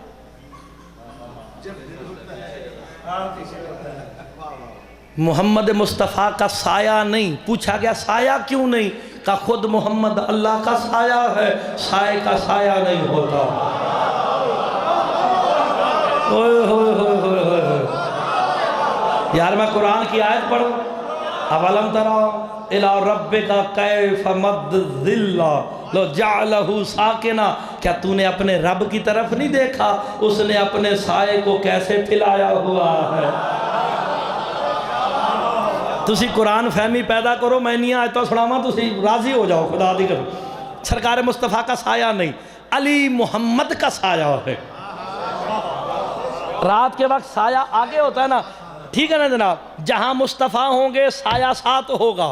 मोहम्मद मुस्तफ़ा का साया नहीं। पूछा गया साया क्यों नहीं? का खुद मोहम्मद अल्लाह का साया है, साए का साया नहीं होता। ओए होए होए होए होए यार, मैं कुरान की आयत पढ़ूं। अवलम तरा इला रब्बिका कैफ मद्दिल्ला लो जअलहु साकिना। क्या तूने अपने रब की तरफ नहीं देखा? उसने अपने साए को कैसे फैलाया हुआ है। तुसी कुरान फहमी पैदा करो, मैं नहीं आयता सुनावा, तुसी राजी हो जाओ खुदा दी कसम। सरकार मुस्तफ़ा का साया नहीं, अली मोहम्मद का साया है। रात के वक्त साया आगे होता है ना, ठीक है ना जनाब? जहां मुस्तफ़ा होंगे साया साथ होगा।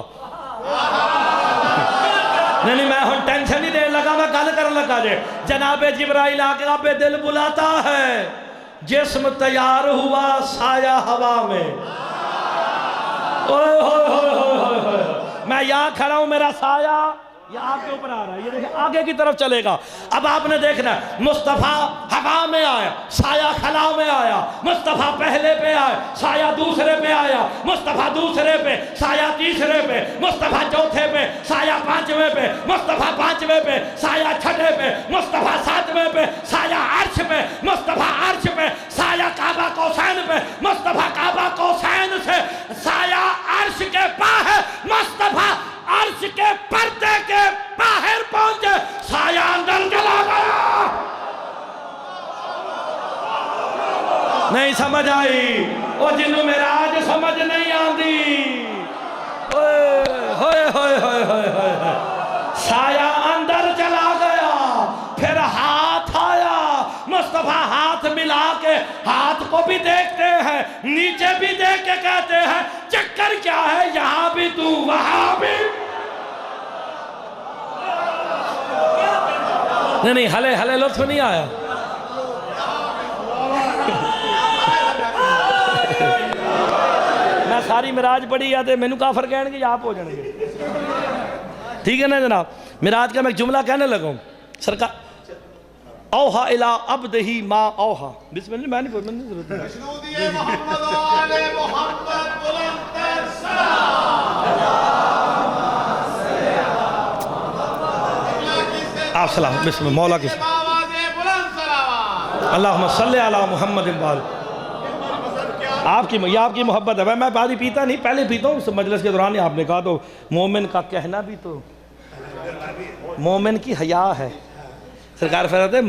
नहीं मैं हम टेंशन नहीं देने लगा, मैं गल कर लगा जे। जनाब जिब्राइल आके आपे दिल बुलाता है, जिस्म तैयार हुआ साया हवा में। ओए होए होए होए होए, मैं यहाँ खड़ा हूँ, मेरा साया ये आपके ऊपर आ रहा है, ये देखिए आगे की तरफ चलेगा। अब आपने देखना, मुस्तफ़ा हवा में आया, साया खला में आया। मुस्तफ़ा पहले पे आया, साया दूसरे पे आया। मुस्तफ़ा दूसरे पे, साया तीसरे पे। मुस्तफ़ा चौथे पे, साया पांचवें पे। मुस्तफ़ा पांचवें पे, साया छठे पे। मुस्तफ़ा सातवें पे, साया अर्श पे। मुस्तफ़ा अर्श पे, साया काबा कौसैन पे। मुस्तफ़ा काबा कौसैन से साया अर्श के बाहर। मुस्तफ़ा अर्श के पर्दे के बाहर पहुंचे, साया अंदर चला गया। नहीं समझ आई? वो जिन्हों मेरा आज समझ नहीं आती। होए होए होए होए, साया अंदर चला गया, फिर हाथ आया। मुस्तफ़ा हाथ मिला के, हाथ को भी देखते हैं, नीचे भी देख के कहते हैं चक्कर क्या है, यहां भी तू वहां भी। नहीं हले हले लुत्फ नहीं आया। मैं सारी मिराज पढ़ी है, मैनू काफर कहेंगे आप हो जाएंगे। ठीक है ना जनाब? मिराज का मैं जुमला कहने लगा। सरकार औहा इला अब्दही मा औहा। बिस्मिल्लाह, मैं नहीं आप सलाम बिस्मिल्लाह मौला की अल्लाहुम्मा सल्ली अला मुहम्मद इक़बाल। आपकी मोहब्बत है। मैं पानी पीता नहीं, पहले पीता हूँ, उस मजलिस के दौरान ही आपने कहा, तो मोमिन का कहना भी तो मोमिन की हया है। सरकार फरमाते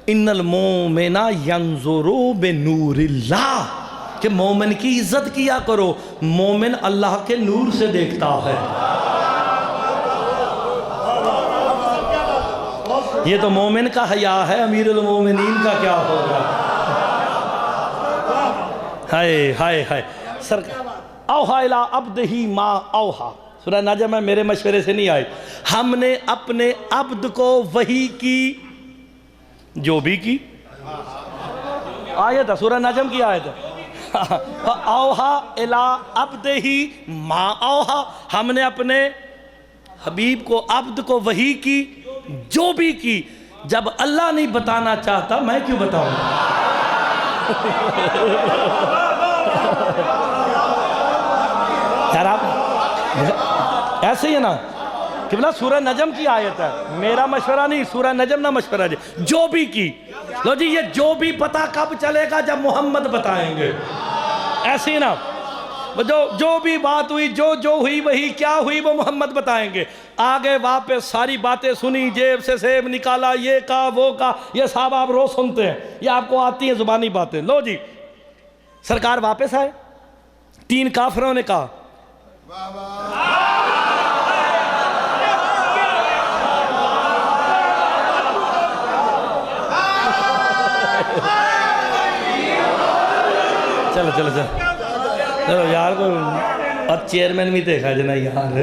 इन्नल मोमिना यंजुरु बिनूरिल्लाह, कि मोमिन की इज्जत किया करो, मोमिन अल्लाह के नूर से देखता है। ये तो मोमिन का हया है, अमीरुल मोमिनीन का क्या होगा? हाय हाय हाय। सरकार औहा इला अब्दही मा औहा। सूरह नजम में मेरे मशवरे से नहीं आई। हमने अपने अब्द को वही की जो भी की। आयत है, सूरह नजम की आयत है। औहा इला अब्दही मा औहा, हमने अपने हबीब को, अब्द को वही की जो भी की। जब अल्लाह नहीं बताना चाहता मैं क्यों बताऊं? यार आप ऐसे ही है ना कि बोला सूरह नजम की आयत है, मेरा मशवरा नहीं, सूरह नजम ना मशवरा जी, जो भी की। लो जी, ये जो भी पता कब चलेगा? जब मोहम्मद बताएंगे। ऐसे ही ना, जो भी बात हुई, जो हुई वही क्या हुई वो मोहम्मद बताएंगे। आगे वापस सारी बातें सुनी, जेब से सेब निकाला, ये कहा वो कहा, ये साहब आप रोज सुनते हैं, ये आपको आती हैं जुबानी बातें। लो जी, सरकार वापस आए, 3 काफिरों ने कहा चलो चलो चलो चलो यार को, अब चेयरमैन भी देखा जना यार।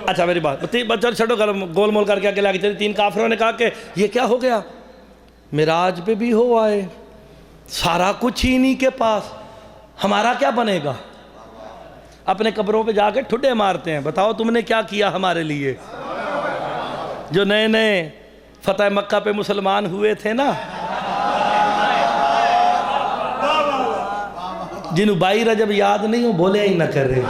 अच्छा मेरी बात चल छोड़ो, गोल मोल करके आके लाके चली। 3 काफिरों ने कहा कि ये क्या हो गया, मिराज पे भी हो आए, सारा कुछ ही इन्हीं के पास, हमारा क्या बनेगा? अपने कब्रों पे जाके ठुड्डे मारते हैं, बताओ तुमने क्या किया हमारे लिए? जो नए नए फतेह मक्का पे मुसलमान हुए थे ना, जिन्हों 22 रजब याद नहीं हो, बोले ही न कर रहे।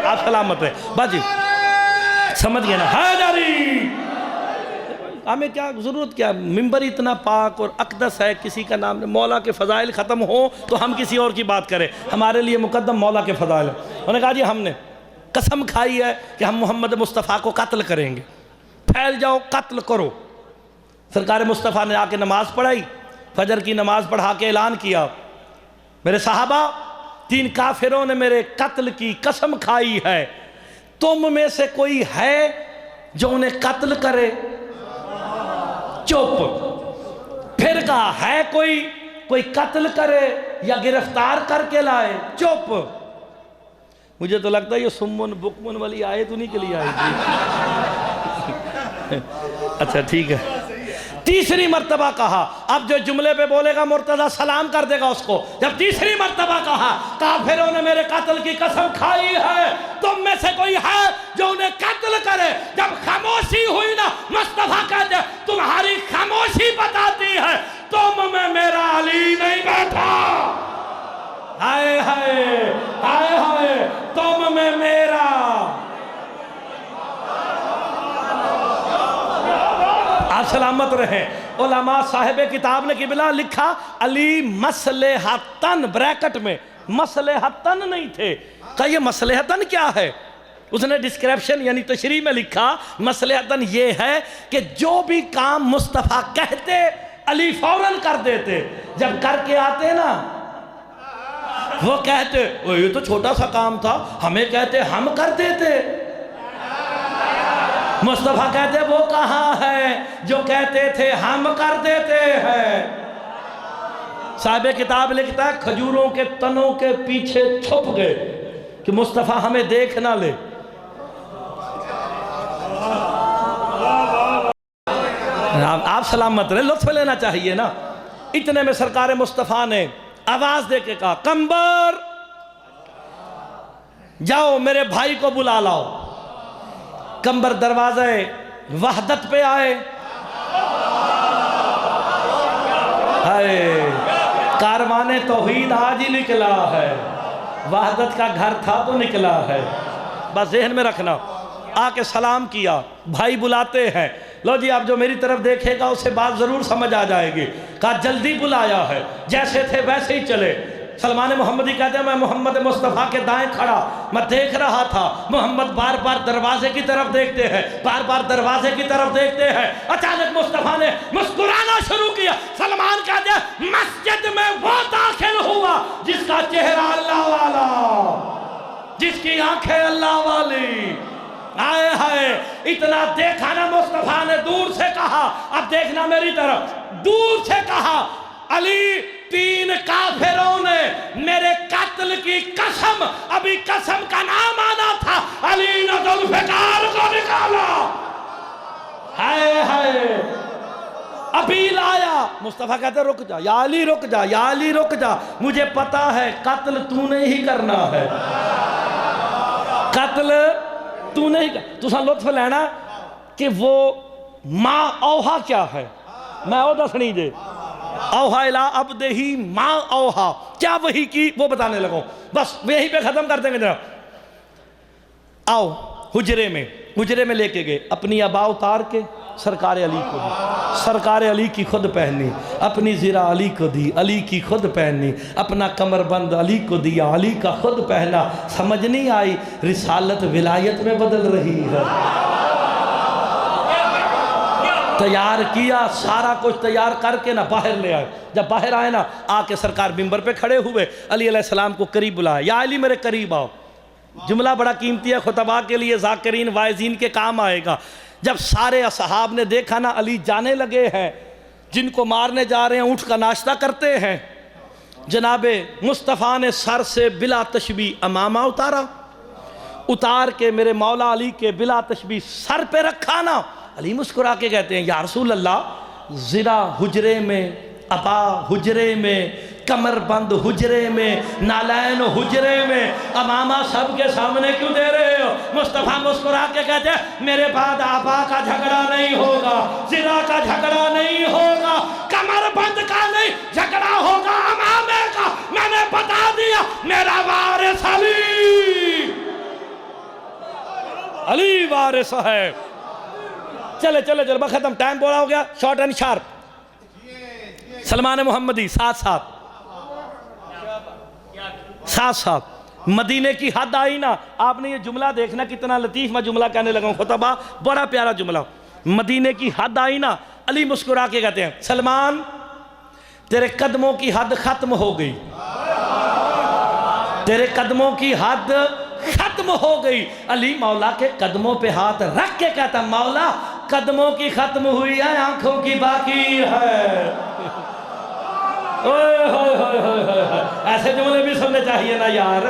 आप सलामत है बाजी, समझ गए ना? है जारी, हमें क्या जरूरत, क्या मिंबर इतना पाक और अकदस है, किसी का नाम, मौला के फ़ज़ाइल ख़त्म हो तो हम किसी और की बात करें, हमारे लिए मुकद्दम मौला के फ़ज़ाइल। उन्होंने कहा जी हमने कसम खाई है कि हम मोहम्मद मुस्तफ़ा को कत्ल करेंगे, फैल जाओ कत्ल करो। सरकार मुस्तफ़ा ने आके नमाज पढ़ाई, फजर की नमाज पढ़ा के ऐलान किया, मेरे साहबा 3 काफिरों ने मेरे कत्ल की कसम खाई है, तुम में से कोई है जो उन्हें कत्ल करे? चुप। फिर कहा है कोई कत्ल करे या गिरफ्तार करके लाए? चुप। मुझे तो लगता है ये सुम्मुन बुकमुन वाली आयत उन्हीं के लिए आई थी। अच्छा ठीक है। तीसरी मर्तबा कहा, अब जो जुमले पे बोलेगा मुर्तजा सलाम कर देगा उसको। जब तीसरी मर्तबा कहा, काफिरों ने मेरे कत्ल की कसम खाई है, तुम में से कोई है जो उन्हें कत्ल करे? जब खामोशी हुई ना, मुस्तफा कहते तुम्हारी खामोशी बताती है तुम में मेरा अली नहीं बैठा। हाय हाय हाय हाय, तुम में मेरा आप सलामत रहे। उलमा साहिब किताब ने किबला लिखा अली मसलेहतन, ब्रैकेट में मसलेहतन नहीं थे। कहा ये मसलेहतन क्या है? उसने डिस्क्रिप्शन यानी तशरीह में लिखा मसलेहतन ये है कि जो भी काम मुस्तफ़ा कहते अली फौरन कर देते, जब करके आते ना वो कहते ओ ये तो छोटा सा काम था, हमें कहते हम कर देते। मुस्तफा कहते वो कहाँ है जो कहते थे हम कर देते हैं। साहिब किताब लिखता है खजूरों के तनों के पीछे छुप गए कि मुस्तफा हमें देख ना ले। आप सलामत रहे, लुत्फ लेना चाहिए ना। इतने में सरकार मुस्तफा ने आवाज दे के कहा कंबर जाओ मेरे भाई को बुला लाओ। कंबर दरवाजे वहदत पे आए। हाय कारवाने तौहीद आज ही निकला है, वहदत का घर था तो निकला है। बस ज़हन में रखना। आके सलाम किया, भाई बुलाते हैं। लो जी आप जो मेरी तरफ देखेगा उसे बात जरूर समझ आ जाएगी। कहा जल्दी बुलाया है, जैसे थे वैसे ही चले। सलमान मोहम्मदी कहते हैं मैं मोहम्मद मुस्तफ़ा के दाएं खड़ा, मैं देख रहा था मोहम्मद बार बार दरवाजे की तरफ देखते हैं, बार बार दरवाजे की तरफ देखते हैं। अचानक मुस्तफ़ा ने मुस्कुराना शुरू किया। सलमान कहते हैं मस्जिद में वो दाखिल हुआ जिसका चेहरा अल्लाह वाला, जिसकी आंखें अल्लाह वाली। आए हाय इतना देखा ना मुस्तफ़ा ने, दूर से कहा, अब देखना मेरी तरफ, दूर से कहा अली 3 काफिरों ने मेरे कत्ल की कसम, अभी कसम का नाम आना था देखा, अली ने जुल्फ़िकार को निकाला। हाय हाय, अपील आया, मुस्तफ़ा कहते रुक जा या अली, रुक जा या अली, रुक जा, मुझे पता है कत्ल तूने ही करना है, कत्ल तूने ही। तुसा लुत्फ लेना कि वो माँ औहा क्या है, मैं वो दसनी जे औहा इला अब दे ही माँ औहा क्या वही की, वो बताने लगो, बस यहीं पे खत्म कर देंगे जरा। आओ हुजरे में लेके गए, अपनी अबा उतार के सरकार अली को दी, सरकार अली की खुद पहनी, अपनी ज़िरा अली को दी, अली की खुद पहनी, अपना कमरबंद अली को दिया, अली का खुद पहना। समझ नहीं आई, रिसालत विलायत में बदल रही है। तैयार किया, सारा कुछ तैयार करके ना बाहर ले आए। जब बाहर आए ना, आके सरकार मिंबर पे खड़े हुए, अली अलैहिस्सलाम को करीब बुलाया, या अली मेरे करीब आओ। जुमला बड़ा कीमती है, खुतबा के लिए, ज़ाकिरीन वाइज़ीन के काम आएगा। जब सारे असहाब ने देखा ना अली जाने लगे हैं, जिनको मारने जा रहे हैं ऊँट का नाश्ता करते हैं, जनाबे मुस्तफ़ा ने सर से बिला तशबी अमामा उतारा, उतार के मेरे मौला अली के बिला तशबी सर पे रखा ना। अली मुस्कुरा के कहते हैं, या रसूल अल्लाह, ज़िरा हुजरे में, अबा हुजरे में, कमरबंद हुजरे में, नालैन हुजरे में, अमामा सबके सामने क्यों दे रहे हो? मुस्तफ़ा मुस्कुरा के कहते हैं, मेरे बाद आबा का झगड़ा नहीं होगा, ज़िरा का झगड़ा नहीं होगा, कमरबंद का नहीं झगड़ा होगा, अमामे का। मैंने बता दिया, मेरा वारिस अली वारिस है। चले चले जलवा खत्म, टाइम पूरा हो गया, शॉर्ट एंड शार्प। सलमान मोहम्मदी साथ साथ मदीने की हद आई ना। आपने ये जुमला देखना कितना लतीफ मैं जुमला कहने लगा हूँ, खुतबा बड़ा प्यारा जुमला। मदीने की हद आई ना, अली मुस्कुरा के कहते हैं, सलमान तेरे कदमों की हद खत्म हो गई, तेरे कदमों की हद खत्म हो गई। अली मौला के कदमों पे हाथ रख के कहता, मौला कदमों की खत्म हुई है, आंखों की बाकी है। ऐसे जुमले भी सुनने चाहिए ना यार।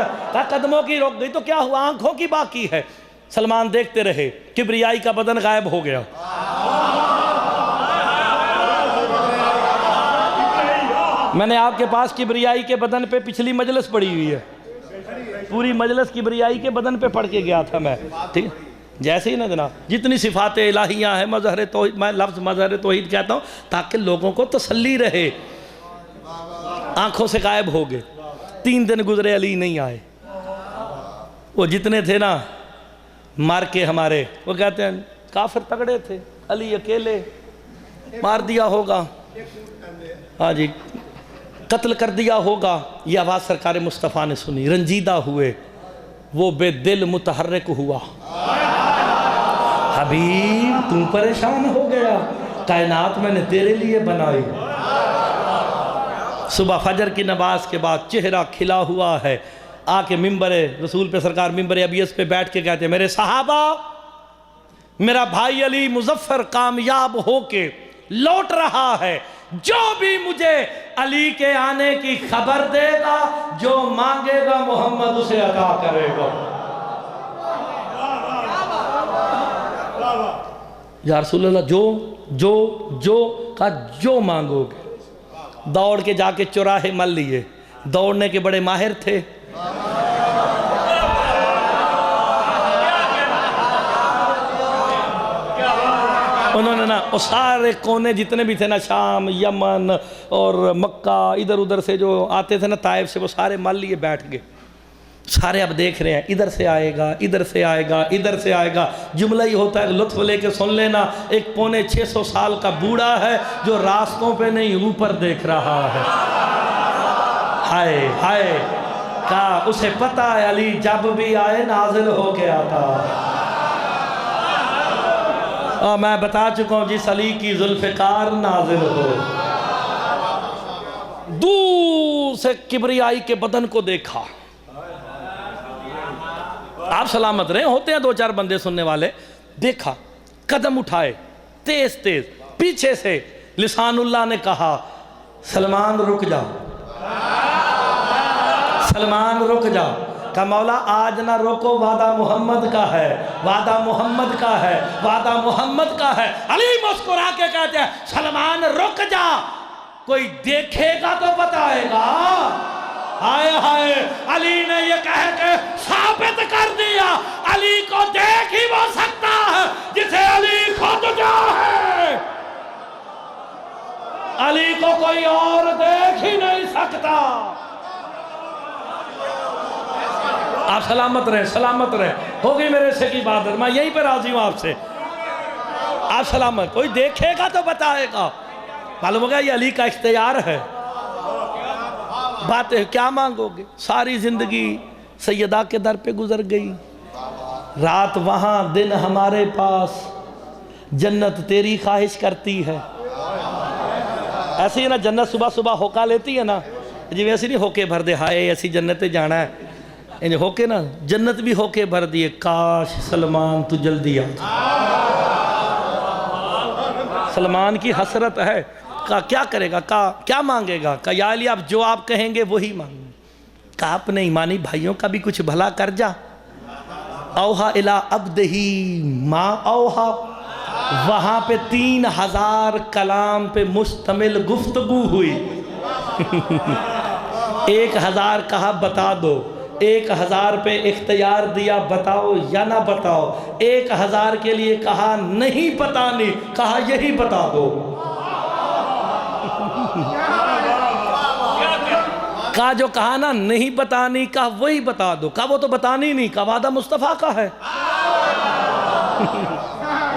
कदमों की रोक गई तो क्या हुआ, आंखों की बाकी है। सलमान देखते रहे, किब्रियाई का बदन गायब हो गया। मैंने आपके पास किब्रियाई के बदन पे पिछली मजलिस पड़ी हुई है, पूरी मजलिस किब्रियाई के बदन पे पढ़ के गया था मैं, ठीक। जैसे ही ना जनाब, जितनी सिफात इलाहियाँ हैं, मज़हर तौहीद, मैं लफ्ज़ मज़हर तौहीद कहता हूँ ताकि लोगों को तसल्ली रहे। आंखों से गायब हो गए। 3 दिन गुजरे, अली नहीं आए। वो जितने थे ना मार के हमारे, वो कहते हैं काफिर तगड़े थे, अली अकेले मार दिया होगा, हाँ जी, कत्ल कर दिया होगा। ये आवाज़ सरकार मुस्तफ़ा ने सुनी, रंजीदा हुए, वो बेदिल मुतहर्रिक हुआ। हबीब तू परेशान हो गया, कायनात मैंने तेरे लिए बनाई। सुबह फजर की नमाज के बाद चेहरा खिला हुआ है, आके मिंबर रसूल पे, सरकार मिंबर अबीस पे बैठ के कहते हैं, मेरे सहाबा, मेरा भाई अली मुजफ्फर कामयाब होके लौट रहा है, जो भी मुझे अली के आने की खबर देगा, जो मांगेगा मोहम्मद उसे अता करेगा। या रसूल अल्लाह, जो का जो मांगोगे। दौड़ के जाके चौराहे मल लिए, दौड़ने के बड़े माहिर थे। उन्होंने ना वो सारे कोने जितने भी थे ना, शाम, यमन और मक्का, इधर उधर से जो आते थे ना, ताइफ से, वो सारे मल लिए बैठ गए। सारे अब देख रहे हैं, इधर से आएगा, इधर से आएगा, इधर से आएगा। जुमला ही होता है, लुत्फ लेके सुन लेना। एक 650 साल का बूढ़ा है जो रास्तों पे नहीं ऊपर देख रहा है। हाय हाय, का उसे पता है अली जब भी आए नाजिल होके आता। मैं बता चुका हूँ, जिस अली की जुल्फ़िकार नाजिल हो। दूर से किब्रियाई के बदन को देखा। आप सलामत रहे, होते हैं 2-4 बंदे सुनने वाले। देखा, कदम उठाए तेज तेज, पीछे से लिसानुल्लाह ने कहा, सलमान रुक जा, सलमान रुक जा। का मौला आज ना रोको, वादा मोहम्मद का है, वादा मोहम्मद का है, वादा मोहम्मद का है। अली मुस्कुरा के कहते हैं सलमान रुक जा, कोई देखेगा तो बताएगा। हाय हाय, अली ने ये कह के साबित कर दिया अली को देख ही वो सकता है जिसे अली खुद जो है, अली को कोई और देख ही नहीं सकता। आप सलामत रहे, सलामत रहे। हो गई मेरे से की बात, मैं यहीं पे राजी हूं आपसे। आप सलामत, कोई देखेगा तो बताएगा। मालूम होगा ये अली का इख्तियार है। बातें क्या मांगोगे, सारी जिंदगी सैयदा के दर पे गुजर गई, रात वहां दिन हमारे पास, जन्नत तेरी ख्वाहिश करती है। ऐसे ही ना जन्नत सुबह सुबह होका लेती है ना जी, वैसे नहीं होके भर दे हाय ऐसी जन्नत जाना है, इन होके ना जन्नत भी होके भर दिए, काश सलमान तू जल्दी आ। सलमान की हसरत है। का क्या करेगा, का क्या मांगेगा, का या अली आप जो आप कहेंगे वही मांगेंगे। का आपने ईमानी भाइयों का भी कुछ भला कर जा। औहा इला अब्दही माँ औहा, वहां पे 3000 कलाम पे मुश्तमिल गुफ्तगू हुई। 1000 कहा बता दो, 1000 पे इख्तियार दिया बताओ या ना बताओ। 1000 के लिए कहा नहीं बतानी, कहा यही बता दो। का जो कहा ना नहीं बतानी, का वही बता दो। का वो तो बतानी नहीं, का वादा मुस्तफ़ा का है।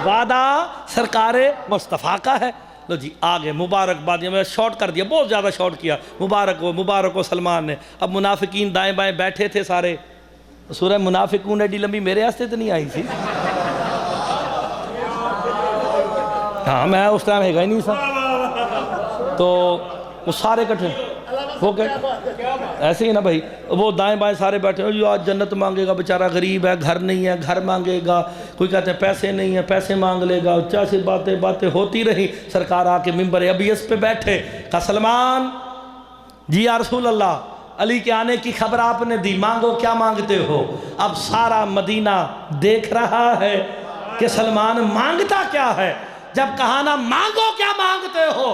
वादा सरकारे मुस्तफ़ा का है। लो जी आगे मुबारकबाद, मैं शॉर्ट कर दिया, बहुत ज़्यादा शॉर्ट किया। मुबारक हो सलमान ने। अब मुनाफिकीन दाएं बाएं बैठे थे सारे। सूरह मुनाफिकून एडी लंबी मेरे वास्ते तो नहीं आई थी। हाँ मैं उस टाइम है ही नहीं था, तो वो सारे इकट्ठे हो गए। ऐसे ही ना भाई, वो दाएं बाएं सारे बैठे हो, जो आज जन्नत मांगेगा बेचारा गरीब है, घर नहीं है घर मांगेगा, कोई कहते हैं पैसे नहीं है पैसे मांग लेगा। चाहे बातें होती रही। सरकार आके मिंबर अबीस पे बैठे, का सलमान जी या रसूल अल्लाह, अली के आने की खबर आपने दी, मांगो क्या मांगते हो। अब सारा मदीना देख रहा है कि सलमान मांगता क्या है। जब कहा ना मांगो क्या मांगते हो,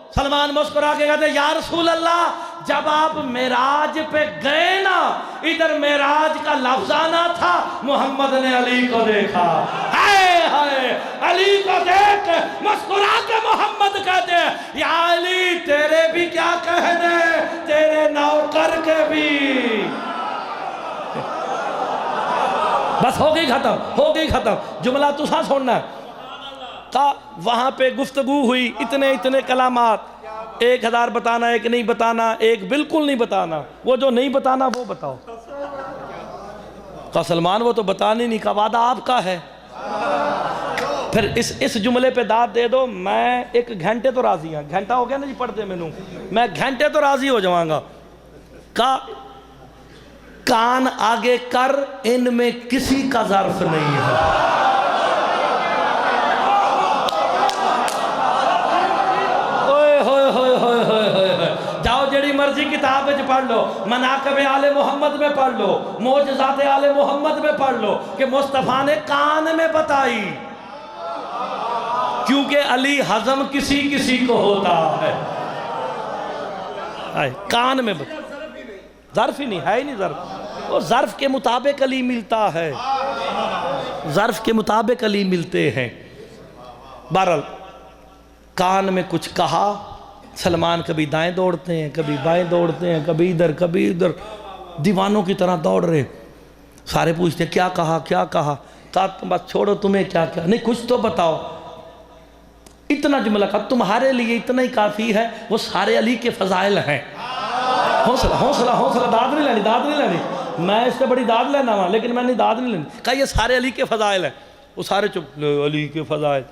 सलमान मुस्कुरा के कहते या रसूल अल्लाह, जब आप मेराज पे गए ना, इधर मेराज का लफ्ज आना था, मोहम्मद ने अली को देखा। हाय हाय, अली को देख मुस्कुरा के मोहम्मद कहते या अली तेरे भी क्या कहने, तेरे नौकर के भी। बस हो गई खत्म। जुमला तुसा सुनना का। वहां पे गुफ्तगू हुई, इतने कलामात। 1000 बताना, एक नहीं बताना, एक बिल्कुल नहीं बताना। वो जो नहीं बताना वो बताओ। का सलमान वो तो बताने नहीं, का वादा आपका है। फिर इस जुमले पे दाद दे दो, मैं 1 घंटे तो राजी हूँ। घंटा हो गया ना जी पढ़ते मैनू, मैं घंटे तो राजी हो जाऊंगा। का कान आगे कर, इनमें किसी का ज़र्फ नहीं है। जाओ जेड़ी मर्जी किताब में पढ़ लो, मनाक़िब आले मोहम्मद में पढ़ लो, मोजज़ात आले मोहम्मद में पढ़ लो कि मुस्तफ़ा ने कान में बताई। क्योंकि अली हजम किसी किसी को होता है। कान में ज़र्फ ही नहीं है, ही नहीं ज़र्फ। वो ज़र्फ के मुताबिक अली मिलता है, ज़र्फ के मुताबिक अली मिलते हैं। बहरहाल कान में कुछ कहा, सलमान कभी दाएं दौड़ते हैं, कभी बाएं दौड़ते हैं, कभी इधर दीवानों की तरह दौड़ रहे। सारे पूछते हैं क्या कहा। कहा तुम बस छोड़ो, तुम्हें क्या नहीं कुछ तो बताओ। इतना जुमला कहा, तुम्हारे लिए इतना ही काफ़ी है, वो सारे अली के फ़ज़ाइल हैं। हौसला, दाद नहीं लेनी। मैं इससे बड़ी दाद लेना हुआ, लेकिन मैंने दाद नहीं लेनी। कहा ये सारे अली के फ़ज़ाइल हैं। वो सारे चुप, अली के फ़ज़ाइल।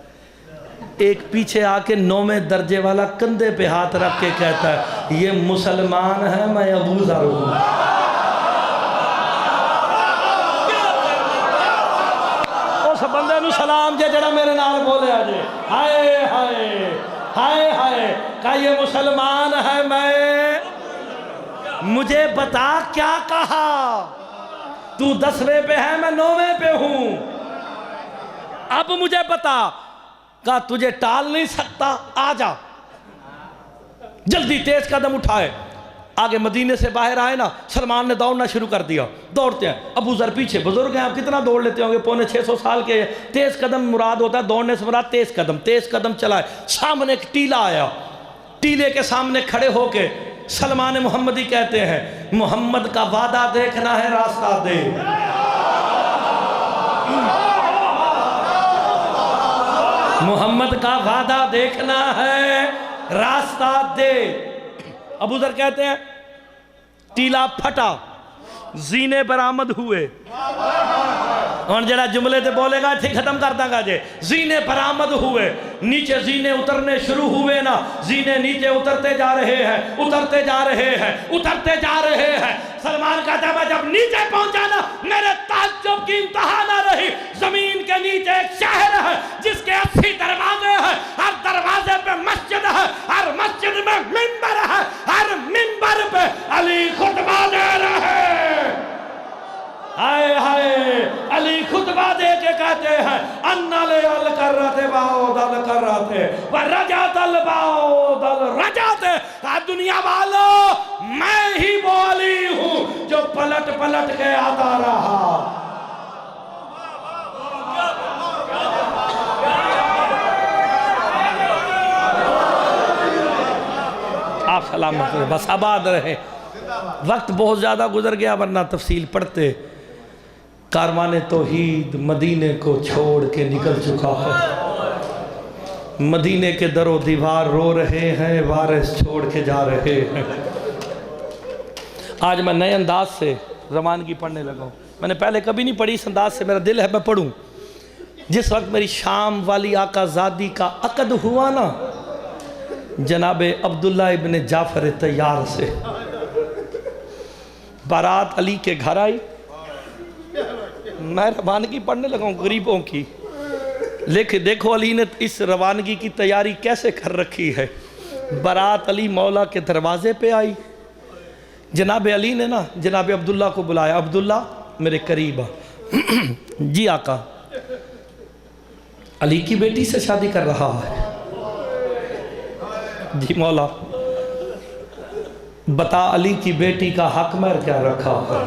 एक पीछे आके 9वें दर्जे वाला कंधे पे हाथ रख के कहता है ये मुसलमान है, मैं अबू ज़र हूं। उस बंदे नू सलाम जे जड़ा मेरे नाल बोले अजे। हाय हाय हाय हाय, का ये मुसलमान है मैं, मुझे बता क्या कहा। तू 10वें पे है, मैं 9वें पे हूं। अब मुझे बता, कहा तुझे टाल नहीं सकता, आ जा। जल्दी तेज कदम उठाए, आगे मदीने से बाहर आए ना, सलमान ने दौड़ना शुरू कर दिया। दौड़ते हैं, अबू जर पीछे, बुजुर्ग हैं, आप कितना दौड़ लेते होंगे, पौने 600 साल के। तेज कदम मुराद होता है, दौड़ने से मुराद तेज कदम। तेज कदम चलाए, सामने एक टीला आया, टीले के सामने खड़े होके सलमान मोहम्मदी कहते हैं, मोहम्मद का वादा देखना है, रास्ता दे। मोहम्मद का वादा देखना है, रास्ता दे। अबू जर कहते हैं टीला फटा, जीने बरामद हुए। और जरा जुमले से बोलेगा ठीक खत्म कर देगा जे। जीने बरामद हुए, नीचे जीने उतरने शुरू हुए ना, जीने नीचे उतरते जा रहे हैं, उतरते जा रहे हैं, उतरते जा रहे हैं। सलमान कहता है मैं जब नीचे पहुंचा ना, मेरे ताज्जुब की इंतहा ना रही। जमीन के नीचे एक शहर है जिसके 80 दरवाजे हैं, हर दरवाजे पे मस्जिद है, हर मस्जिद में मिंबर है, हर मिंबर पे अली खुतबा दे रहे। हाय हाय, अली खुतबा दे के कहते हैं अन्ना ले अल कर रहे बाओ दल कर रहे व रजा दल बाओ दल रजाते। दुनिया वालों, मैं ही वो अली हूं जो पलट पलट के आता रहा। आप सलामत रहे, बस आबाद रहे। वक्त बहुत ज़्यादा गुजर गया, वरना तफसील पढ़ते। कारवाने तौहीद मदीने को छोड़ के निकल चुका है। मदीने के दरो दीवार रो रहे हैं, वारिस छोड़ के जा रहे हैं। आज मैं नए अंदाज से रवानगी पढ़ने लगा हूँ। मैंने पहले कभी नहीं पढ़ी इस अंदाज से, मेरा दिल है मैं पढ़ूँ। जिस वक्त मेरी शाम वाली आकाज़ादी का अक़द हुआ ना, जनाब अब्दुल्ला इब्न जाफ़र तैयार से बारात अली के घर आई। मैं रवानगी पढ़ने लगा हूँ गरीबों की, लेकिन देखो अली ने इस रवानगी की तैयारी कैसे कर रखी है। बारात अली मौला के दरवाजे पे आई। जनाब अली ने ना जनाब अब्दुल्ला को बुलाया, अब्दुल्ला मेरे करीब आ। जी आका, अली की बेटी से शादी कर रहा है। जी मौला, बता अली की बेटी का हक महर क्या रखा है।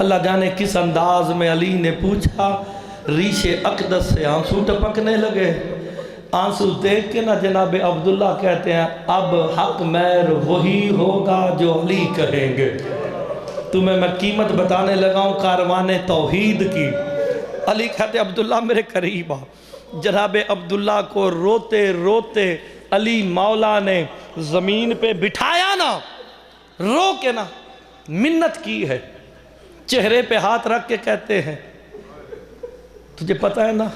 अल्लाह जाने किस अंदाज में अली ने पूछा, रीशे अकदस से आंसू टपकने लगे। आंसू देख के ना जनाब अब्दुल्ला कहते हैं अब हक महर वही होगा जो अली कहेंगे। तुम्हें मैं कीमत बताने लगा हूँ कारवाने तौहीद की। अली कहते अब्दुल्ला मेरे करीब आ। जनाब अब्दुल्ला को रोते रोते अली मौला ने ज़मीन पे बिठाया ना, रो के ना मिन्नत की है, चेहरे पे हाथ रख के कहते हैं तुझे पता है ना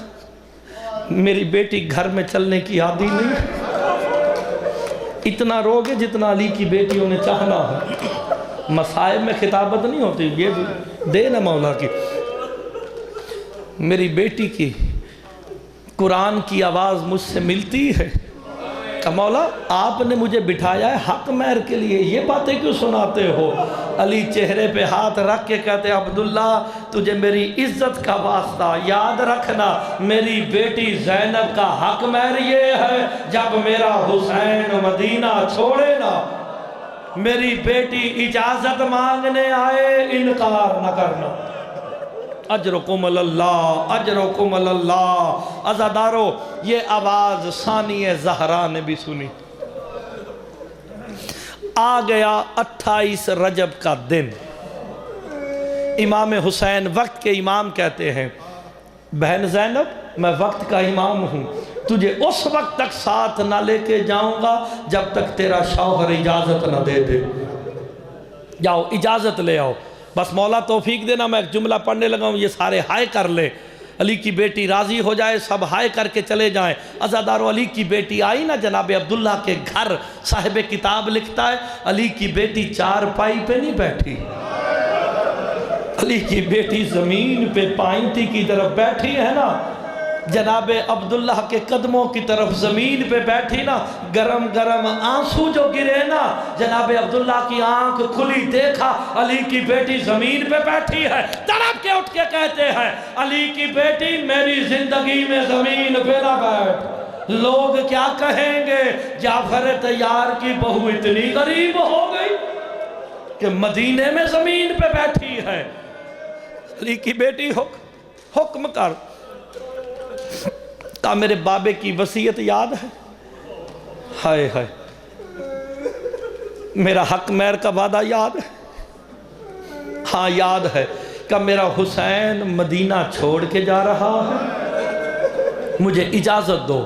मेरी बेटी घर में चलने की आदी नहीं। इतना रोगे जितना अली की बेटियों ने चाहना है। मसाइब में खिताबत नहीं होती, ये दे ना मौला की। मेरी बेटी की कुरान की आवाज़ मुझसे मिलती है। मौला आपने मुझे बिठाया है हक महर के लिए, ये बातें क्यों सुनाते हो। अली चेहरे पे हाथ रख के कहते अब्दुल्ला तुझे मेरी इज्जत का वास्ता याद रखना, मेरी बेटी ज़ैनब का हक महर ये है जब मेरा हुसैन मदीना छोड़े ना, मेरी बेटी इजाज़त मांगने आए इनकार न करना। अजरुकुम अल्लाह, अजरुकुम अल्लाह। अज़ादारो, ये आवाज़ सानिए ज़हरा ने भी सुनी। आ गया 28 रजब का दिन। इमाम हुसैन वक्त के इमाम कहते हैं बहन ज़ैनब मैं वक्त का इमाम हूँ, तुझे उस वक्त तक साथ ना लेके जाऊँगा जब तक तेरा शौहर इजाज़त ना दे दे। जाओ इजाज़त ले आओ। बस मौला तौफीक देना, मैं एक जुमला पढ़ने लगा हूँ, ये सारे हाय कर ले, अली की बेटी राज़ी हो जाए, सब हाय करके चले जाएं। अज़ादारो, अली की बेटी आई ना जनाब अब्दुल्ला के घर, साहिब किताब लिखता है अली की बेटी चारपाई पे नहीं बैठी, अली की बेटी ज़मीन पे पाइंती की तरफ बैठी है ना। जनाब अब्दुल्ला के कदमों की तरफ ज़मीन पे बैठी ना, गरम गरम आंसू जो गिरे ना, जनाब अब्दुल्ला की आंख खुली, देखा अली की बेटी ज़मीन पे बैठी है, तड़प के उठ के कहते हैं अली की बेटी मेरी ज़िंदगी में ज़मीन पे ना बैठ, लोग क्या कहेंगे, जाफर तैयार की बहू इतनी गरीब हो गई कि मदीने में ज़मीन पे बैठी है। अली की बेटी हुक्म कर, का मेरे बाबे की वसीयत याद है? हाय हाय, मेरा हक मैर का वादा याद है? हाँ याद है। का मेरा हुसैन मदीना छोड़ के जा रहा है, मुझे इजाज़त दो।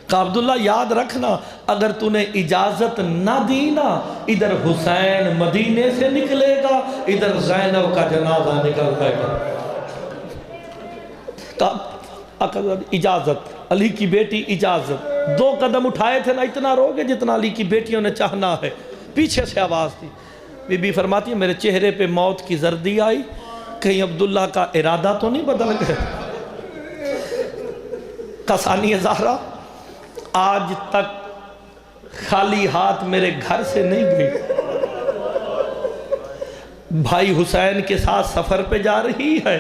का अब्दुल्ला याद रखना, अगर तूने इजाज़त ना दी ना, इधर हुसैन मदीने से निकलेगा, इधर ज़ैनब का जनाजा निकल जाएगा। इजाज़त, अली की बेटी इजाज़त। 2 कदम उठाए थे ना, इतना रोगे जितना अली की बेटियों ने चाहना है। पीछे से आवाज़ थी, बीबी फरमाती है मेरे चेहरे पे मौत की जर्दी आई, कहीं अब्दुल्ला का इरादा तो नहीं बदल गया। कसानी ज़हरा आज तक खाली हाथ मेरे घर से नहीं गई, भाई हुसैन के साथ सफ़र पे जा रही है,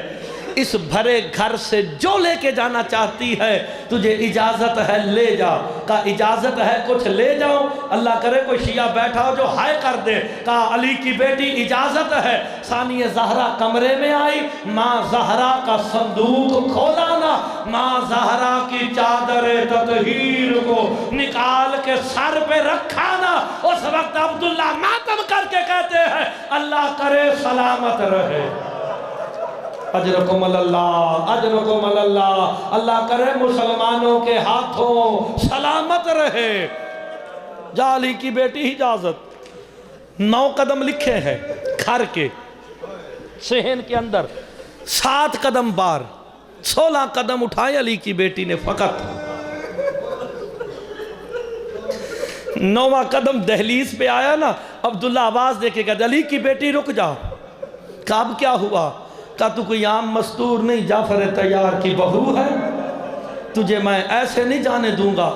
इस भरे घर से जो लेके जाना चाहती है तुझे इजाज़त है ले जा। का इजाज़त है कुछ ले जाओ, अल्लाह करे कोई शिया बैठा हो जो हाय कर दे। का अली की बेटी इजाज़त है। सानिया ज़हरा कमरे में आई, माँ ज़हरा का संदूक खोला ना, माँ ज़हरा की चादर ततहीर को निकाल के सर पे रखा ना, उस वक्त अब्दुल्ला मातम करके कहते हैं अल्लाह करे सलामत रहे, अजरकुम अल्लाह, अजरकुम अल्लाह, अल्लाह करे मुसलमानों के हाथों सलामत रहे। जा अली की बेटी इजाज़त। 9 कदम लिखे हैं घर के सहन के अंदर, 7 कदम बाहर, 16 कदम उठाए अली की बेटी ने फ़कत। 9वां कदम दहलीज पे आया ना, अब्दुल्ला आवाज़ देके कहते अली की बेटी रुक जा। कब क्या हुआ? का तू कोई आम मस्तूर नहीं, जाफर तैयार की बहू है, तुझे मैं ऐसे नहीं जाने दूंगा।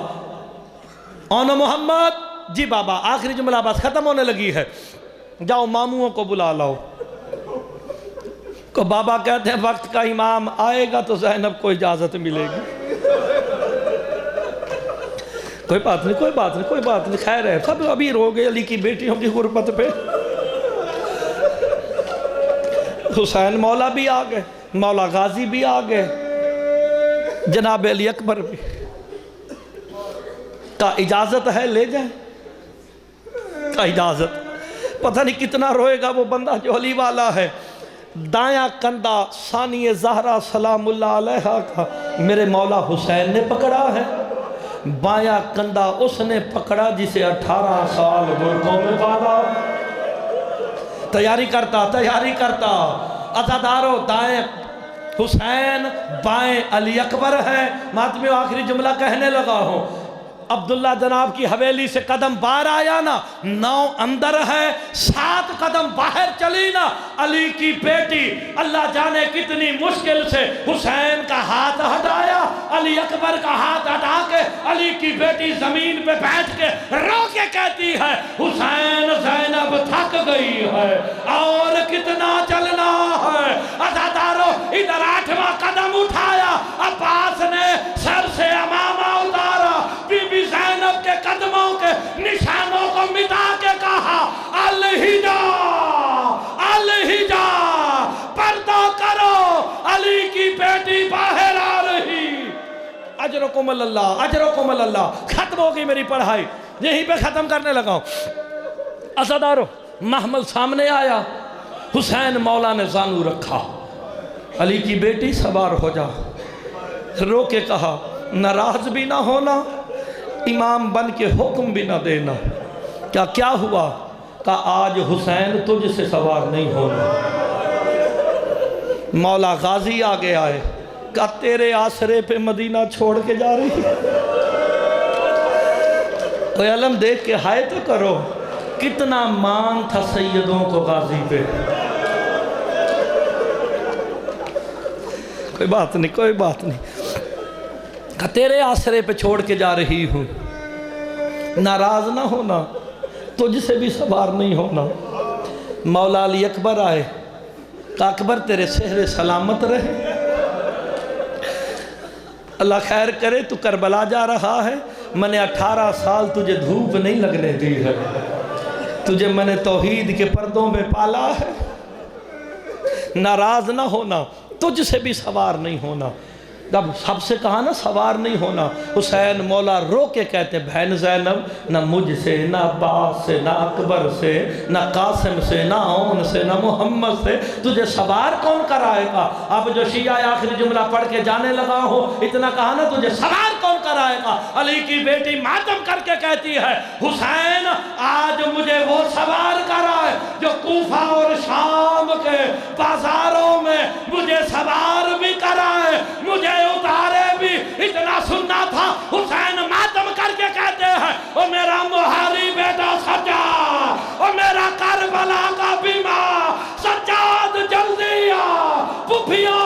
ओनो मोहम्मद जी बाबा, आखिरी जुमला बस खत्म होने लगी है, जाओ मामूओं को बुला लाओ। को बाबा कहते हैं वक्त का इमाम आएगा तो ज़ैनब को इजाज़त मिलेगी। कोई बात नहीं, कोई बात नहीं, कोई बात नहीं, खैर है, सब अभी रो गए अली की बेटियों की गुर्बत पे। हुसैन मौला भी आ गए, मौला गाजी भी आ गए, जनाब अली अकबर भी। का इजाज़त है ले जाए, का इजाज़त। पता नहीं कितना रोएगा वो बंदा जो अली वाला है। दायां कंधा सानिए ज़हरा सलामुल्लाह अलैहा का मेरे मौला हुसैन ने पकड़ा है, बायां कंधा उसने पकड़ा जिसे 18 साल बुर्कों में बांधा। तैयारी करता, तैयारी करता। अज़ादारो दाएं हुसैन, बाएं अली अकबर है। मातमी आखिरी जुमला कहने लगा हूँ। अब्दुल्ला जनाब की हवेली से कदम बाहर आया ना, 9 अंदर है, 7 कदम बाहर चली ना, अली की बेटी अल्लाह जाने कितनी मुश्किल से हुसैन का हाथ हटाया, अली अकबर का हाथ हटा के अली की बेटी जमीन पे बैठ के रो के कहती है हुसैन ज़ैनब थक गई है और कितना चलना है। अज़ादारो इधर 8वां कदम उठाया, अब्बास ने सर से अमामा उतारा, बीबी ज़ैनब के कदमों के निशानों को मिटा के कहा अलहिजा, अलहिजा, पर्दा करो, अली की बेटी बाहर आ रही। अजरकुम अल्लाह, अजरकुम अल्लाह। खत्म हो गई मेरी पढ़ाई, यहीं पे खत्म करने लगा हूं। अज़ादारो महमल सामने आया, हुसैन मौला ने जानू रखा, अली की बेटी सवार हो जा। रो के कहा नाराज भी ना होना, इमाम बन के हुक्म भी ना देना। क्या क्या हुआ? का आज हुसैन तुझसे सवार नहीं होना। मौला गाजी आगे आए, का तेरे आसरे पे मदीना छोड़ के जा रही है। कोई अलम देख के हाय तो करो, कितना मान था सैयदों को गाजी पे। कोई बात नहीं, कोई बात नहीं। का तेरे आसरे पे छोड़ के जा रही हूँ, नाराज ना होना, तुझसे भी सवार नहीं होना। मौला अली अकबर आए, का अकबर तेरे सेहरे सलामत रहे, अल्लाह खैर करे, तू करबला जा रहा है, मैंने 18 साल तुझे धूप नहीं लगने दी है, तुझे मैंने तौहीद के पर्दों में पाला है, नाराज ना होना, तुझसे भी सवार नहीं होना। जब सबसे कहा ना सवार नहीं होना, हुसैन मौला रो के कहते बहन ज़ैनब, ना मुझसे, ना अब्बास से, ना अकबर से, ना कासिम से, ना औन से, ना मोहम्मद से तुझे सवार कौन कराएगा। अब जो शिया आखिरी जुमला पढ़ के जाने लगा हो, इतना कहा ना तुझे सवार कौन कराएगा। अली की बेटी मातम करके कहती है, हुसैन आज मुझे वो सवार कराए जो कूफा और शाम के बाजारों में मुझे सवार भी कराए, मुझे उतारे भी। इतना सुनना था, हुसैन मातम करके कहते हैं, ओ मेरा मुहारी बेटा सज्जाद, ओ मेरा करबला का बीमार सज्जाद, जल्दी आ, पुफियों